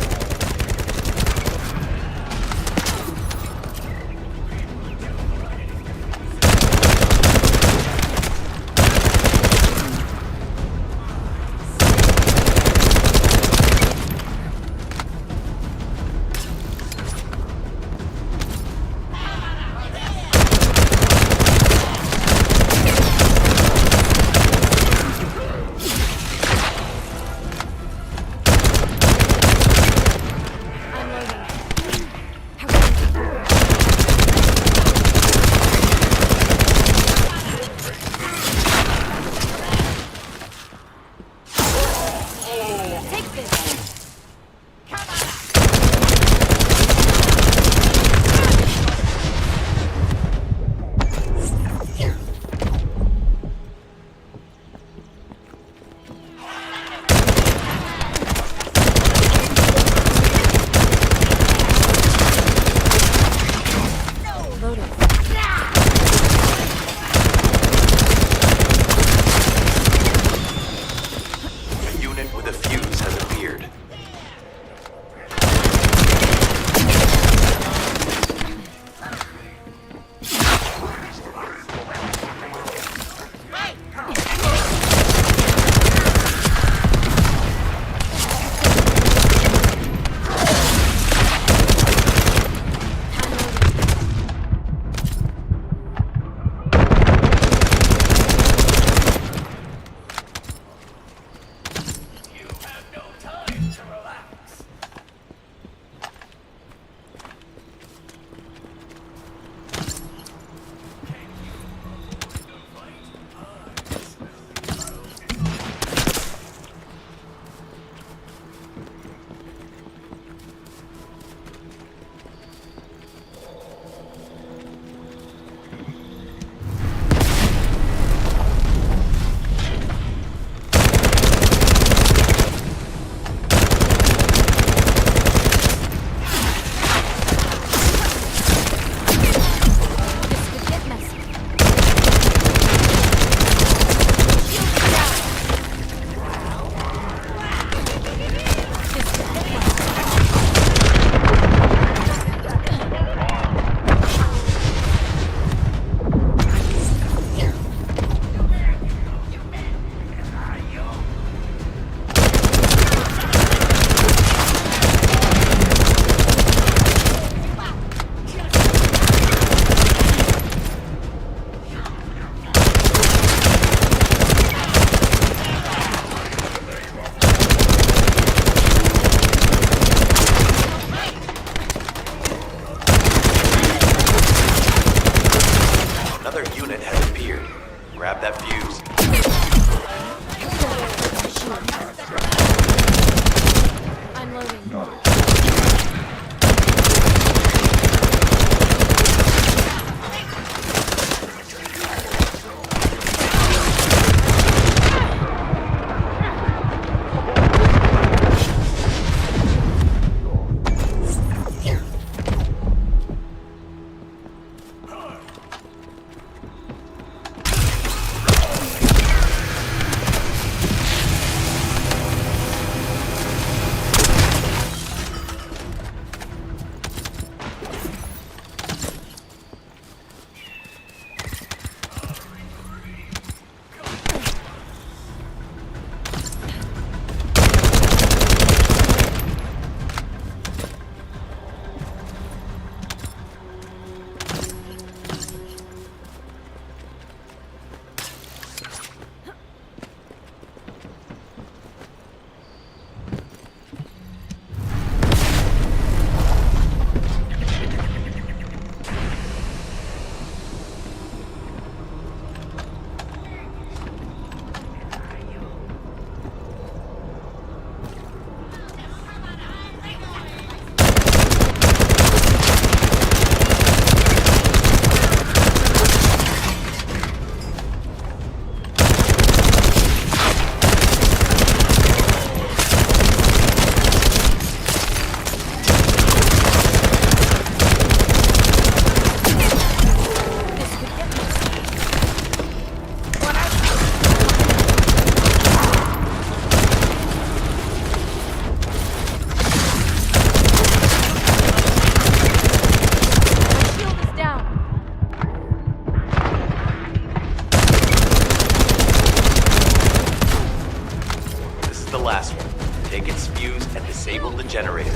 generator.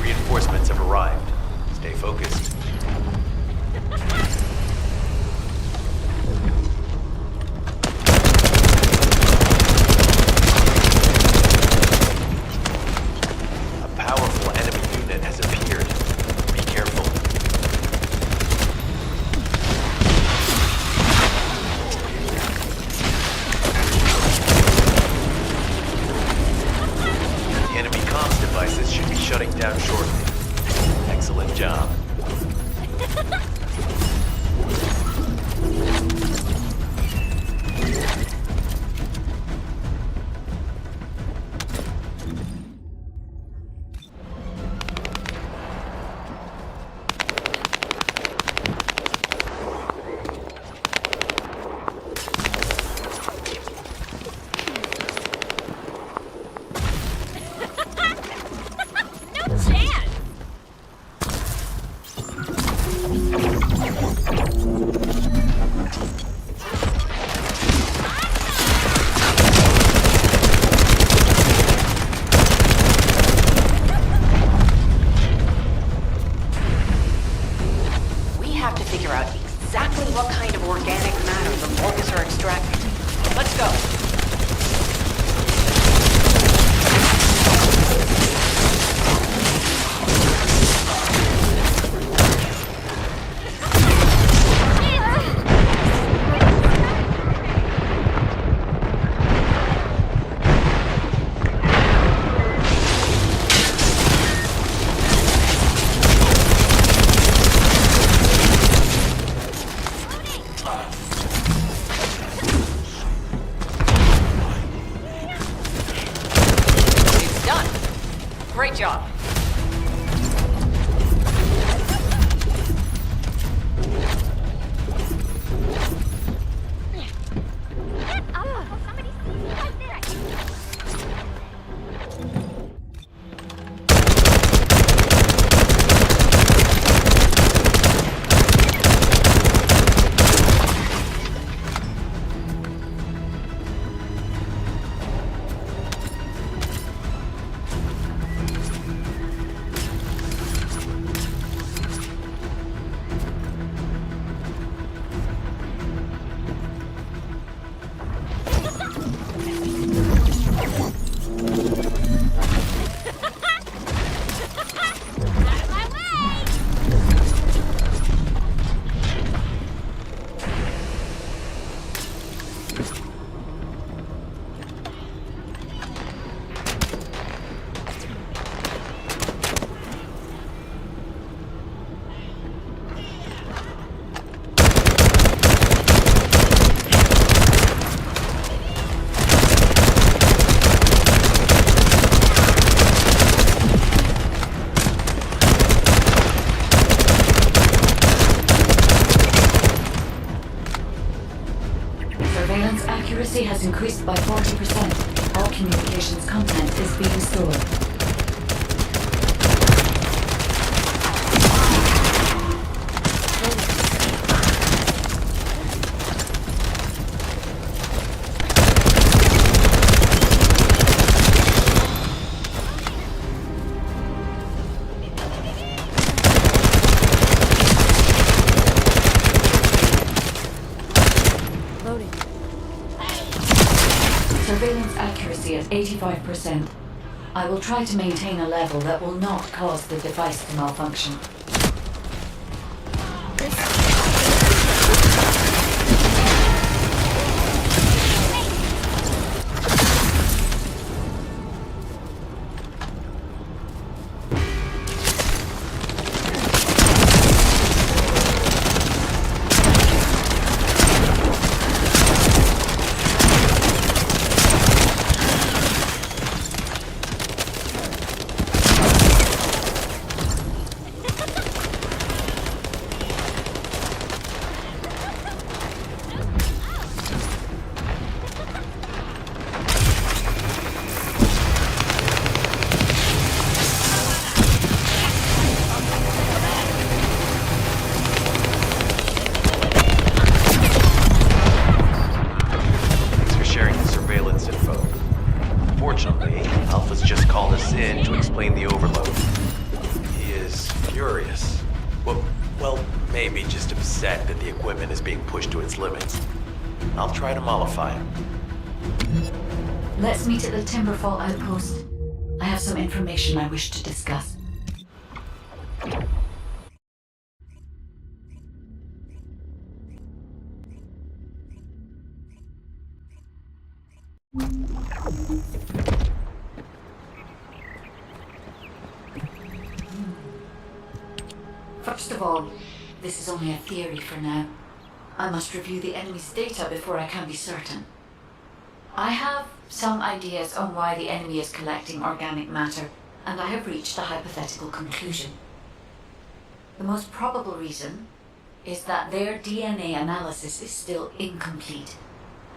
Reinforcements have arrived. Stay focused. A powerful enemy unit has appeared. Be careful. The enemy comms devices should be shutting down shortly. Excellent job. Great job. Accuracy has increased by 40%. All communications content is being stored. Surveillance accuracy at 85%. I will try to maintain a level that will not cause the device to malfunction. Kingston is being pushed to its limits. I'll try to mollify him. Let's meet at the Timberfall outpost. I have some information I wish to discuss. First of all, this is only a theory for now. I must review the enemy's data before I can be certain. I have some ideas on why the enemy is collecting organic matter, and I have reached a hypothetical conclusion. The most probable reason is that their DNA analysis is still incomplete,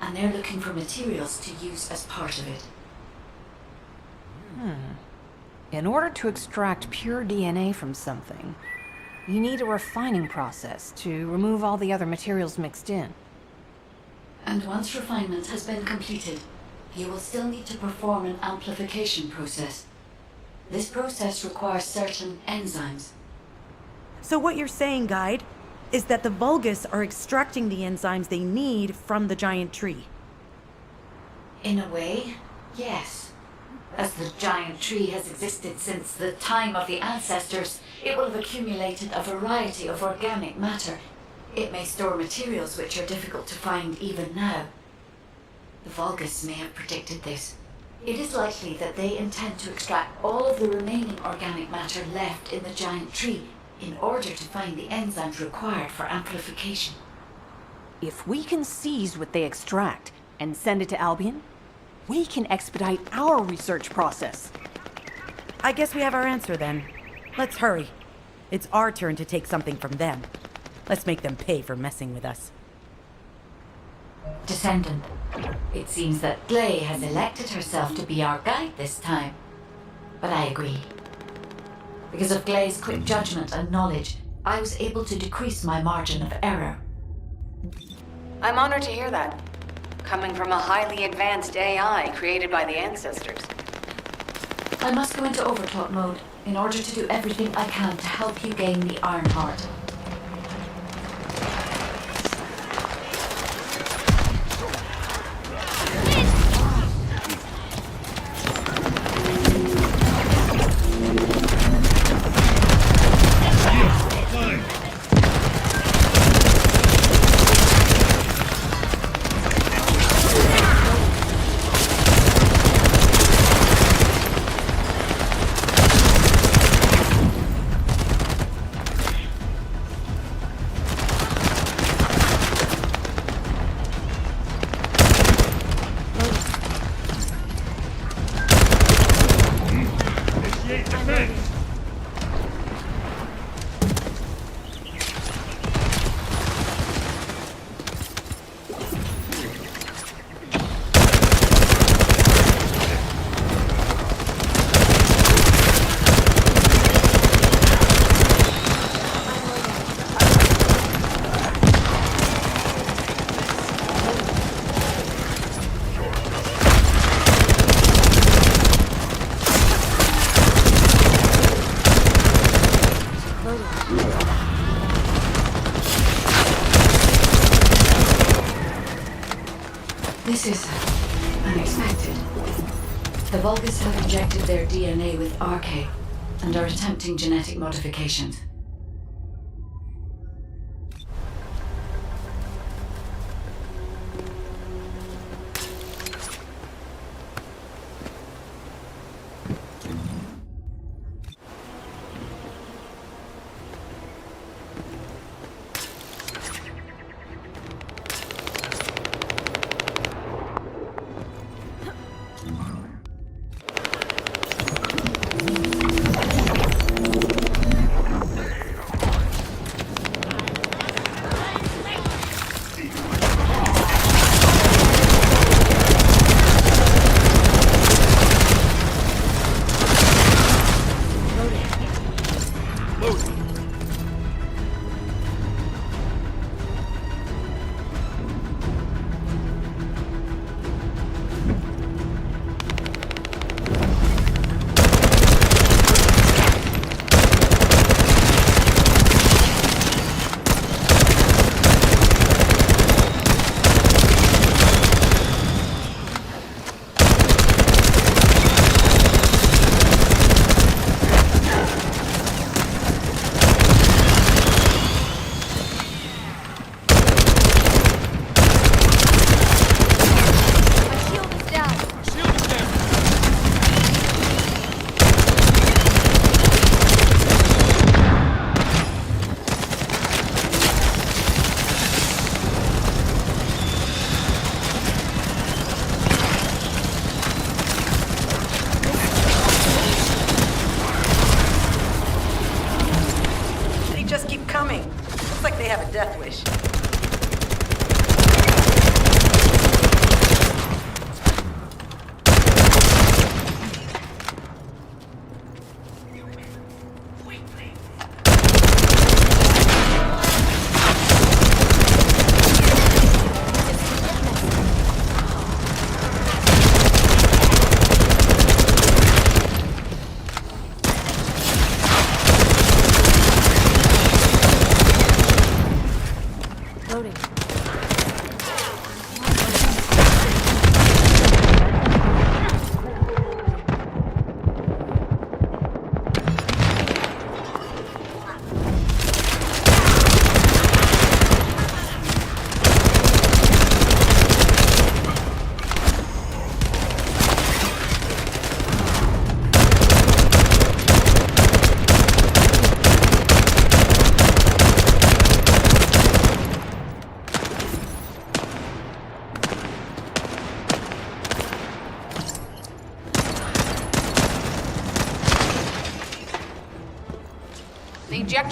and they're looking for materials to use as part of it. In order to extract pure DNA from something, you need a refining process to remove all the other materials mixed in. And once refinement has been completed, you will still need to perform an amplification process. This process requires certain enzymes. So what you're saying, Guide, is that the Vulgus are extracting the enzymes they need from the giant tree. In a way, yes. As the giant tree has existed since the time of the ancestors, it will have accumulated a variety of organic matter. It may store materials which are difficult to find even now. The Vulgus may have predicted this. It is likely that they intend to extract all of the remaining organic matter left in the giant tree in order to find the enzymes required for amplification. If we can seize what they extract and send it to Albion, we can expedite our research process. I guess we have our answer then. Let's hurry. It's our turn to take something from them. Let's make them pay for messing with us. Descendant, it seems that Gley has elected herself to be our guide this time. But I agree. Because of Gley's quick judgment and knowledge, I was able to decrease my margin of error. I'm honored to hear that. Coming from a highly advanced AI created by the ancestors. I must go into overtalk mode in order to do everything I can to help you gain the Iron Heart. This is unexpected. The Vulgus have injected their DNA with RK and are attempting genetic modifications.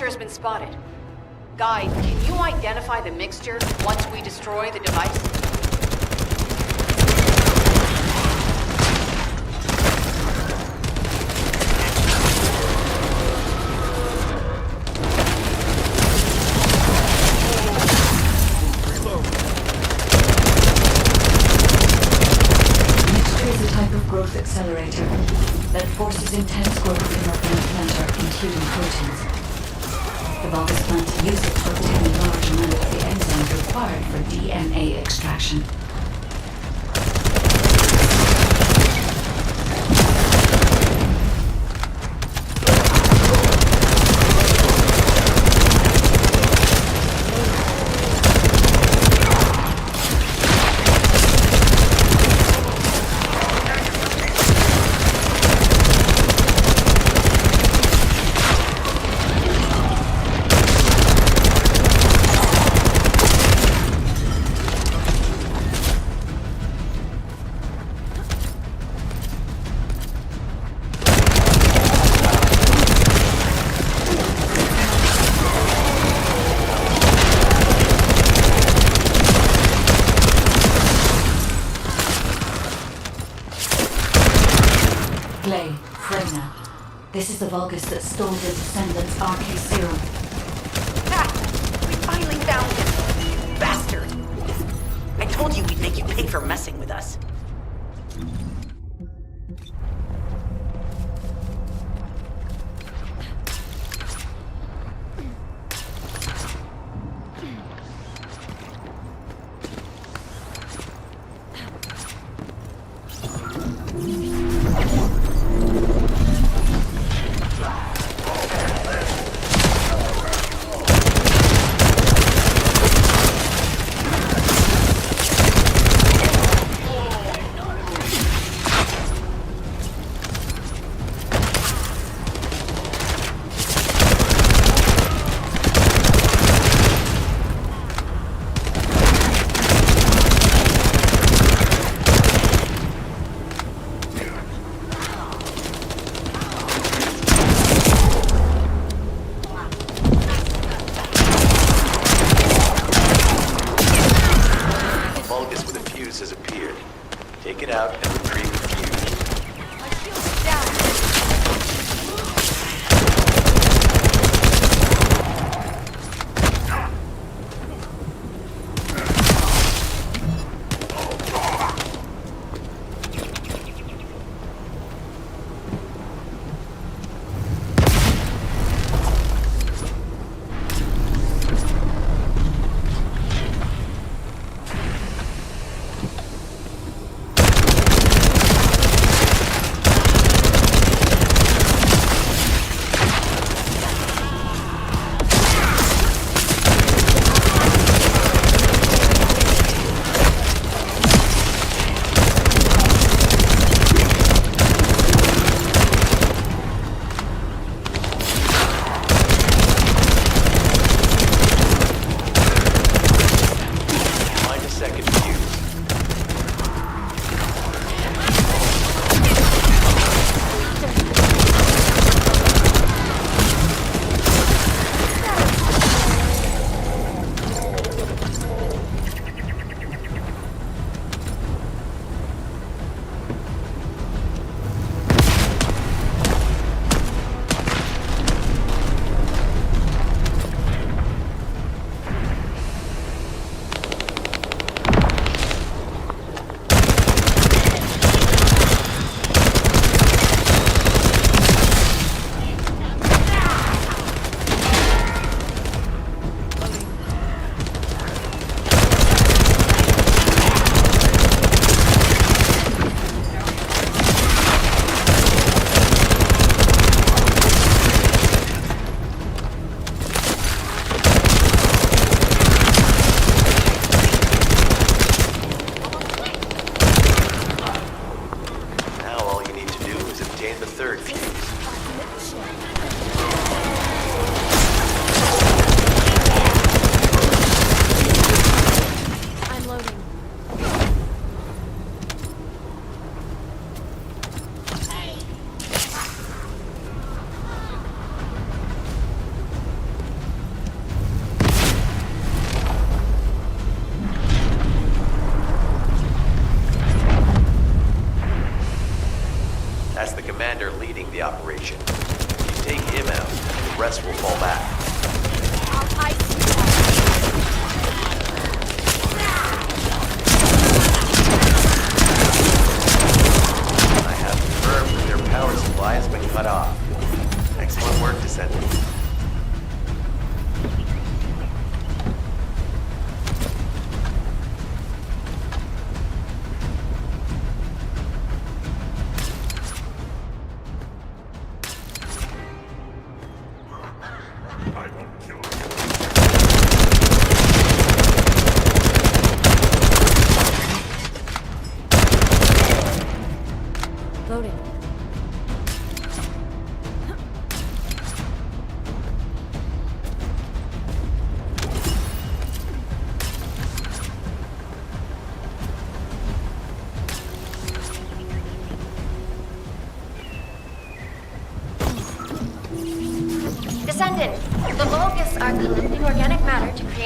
reactor has been spotted. Guide, can you identify the mixture once we destroy the device? Growth accelerator that forces intense growth in organic matter, including proteins. The Vulgus plan to use it to obtain a large amount of the enzymes required for DNA extraction. This is the Vulgus that stole the Descendant's RK serum. Ha! We finally found him! Bastard! I told you we'd make you pay for messing with us.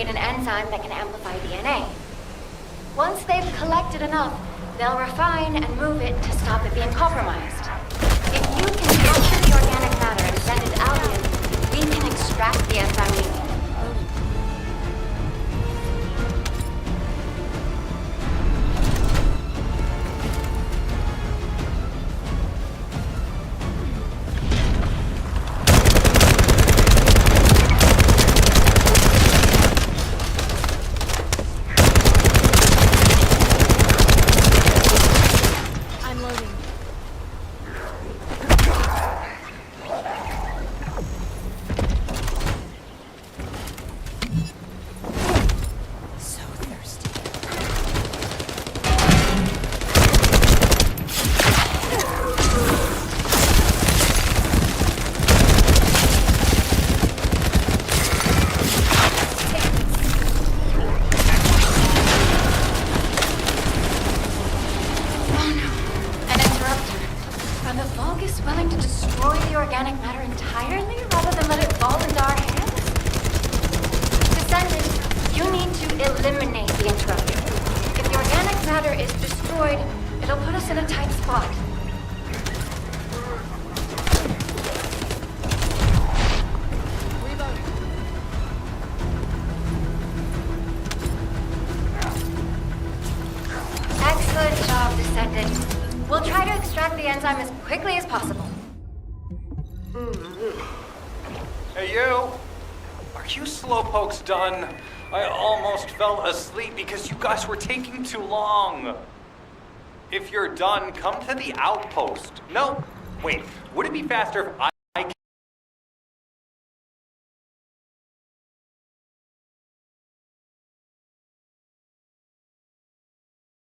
need an enzyme that can amplify DNA. Once they've collected enough, they'll refine and move it to stop it being compromised. If you can capture the organic matter and send it to Albion, we can extract the enzyme we need. Eliminate the interrupter. If the organic matter is destroyed, it'll put us in a tight spot. Excellent job, Descendant. We'll try to extract the enzyme as quickly as possible. Hey, you! Are you slowpokes done? I almost fell asleep because you guys were taking too long. If you're done, come to the outpost. No, wait. Would it be faster if I...